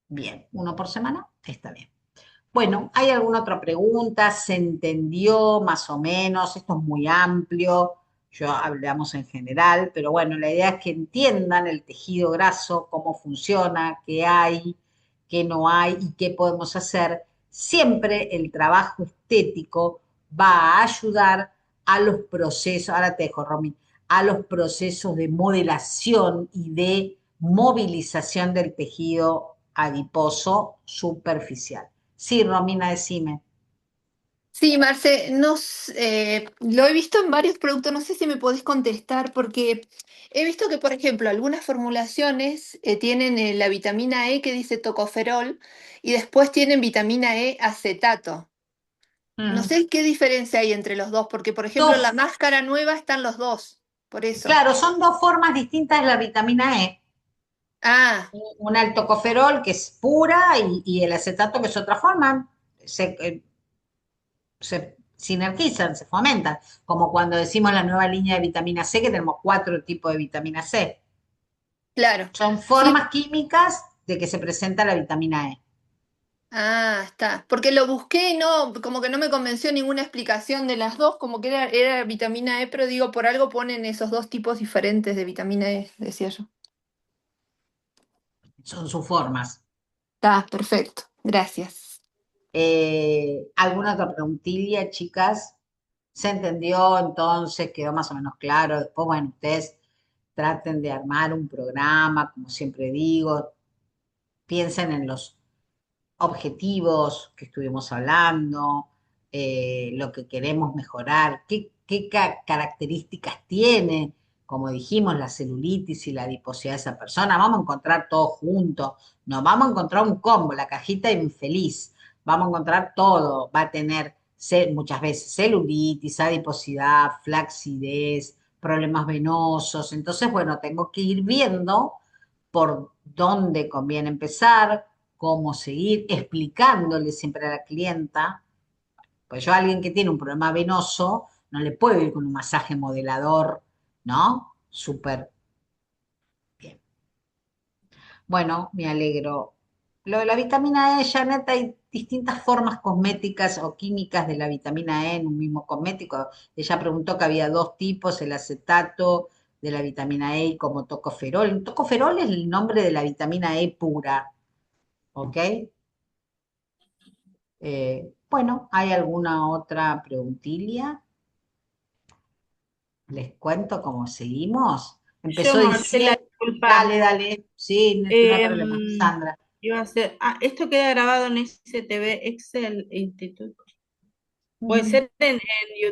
Bien, uno por semana, está bien. Bueno, ¿hay alguna otra pregunta? ¿Se entendió más o menos? Esto es muy amplio, yo hablamos en general, pero bueno, la idea es que entiendan el tejido graso, cómo funciona, qué hay, qué no hay y qué podemos hacer. Siempre el trabajo estético va a ayudar a los procesos, ahora te dejo, Romy, a los procesos de modelación y de movilización del tejido adiposo superficial. Sí, Romina, decime. Sí, Marce, lo he visto en varios productos, no sé si me podés contestar, porque he visto que, por ejemplo, algunas formulaciones tienen la vitamina E que dice tocoferol y después tienen vitamina E acetato. No Mm. sé qué diferencia hay entre los dos, porque, por ejemplo, en la Dos, máscara nueva están los dos, por eso. claro, son dos formas distintas de la vitamina E. Ah, Una el tocoferol, que es pura, y el acetato, que es otra forma. Se sinergizan, se fomentan. Como cuando decimos la nueva línea de vitamina C, que tenemos 4 tipos de vitamina C. claro. Son Sí. formas químicas de que se presenta la vitamina E. Ah, está. Porque lo busqué y no, como que no me convenció ninguna explicación de las dos, como que era vitamina E, pero digo, por algo ponen esos dos tipos diferentes de vitamina E, decía yo. Son sus formas. Está, perfecto. Gracias. ¿Alguna otra preguntilla, chicas? ¿Se entendió? Entonces quedó más o menos claro. Después, bueno, ustedes traten de armar un programa, como siempre digo, piensen en los objetivos que estuvimos hablando, lo que queremos mejorar, qué características tiene, como dijimos, la celulitis y la adiposidad de esa persona. Vamos a encontrar todo junto, nos vamos a encontrar un combo, la cajita infeliz. Vamos a encontrar todo, va a tener muchas veces celulitis, adiposidad, flacidez, problemas venosos. Entonces, bueno, tengo que ir viendo por dónde conviene empezar, cómo seguir, explicándole siempre a la clienta. Pues yo a alguien que tiene un problema venoso no le puedo ir con un masaje modelador, ¿no? Súper bien. Bueno, me alegro. Lo de la vitamina E, Janet, hay distintas formas cosméticas o químicas de la vitamina E en un mismo cosmético. Ella preguntó que había dos tipos, el acetato de la vitamina E y como tocoferol. El tocoferol es el nombre de la vitamina E pura, ¿ok? Bueno, ¿hay alguna otra preguntilla? Les cuento cómo seguimos. Yo, Empezó Marcela, diciendo, disculpa. dale, dale, sí, no hay problema, em, Sandra. Iba a hacer. Ah, esto queda grabado en STV Excel Instituto. Puede Ujú. ser en YouTube.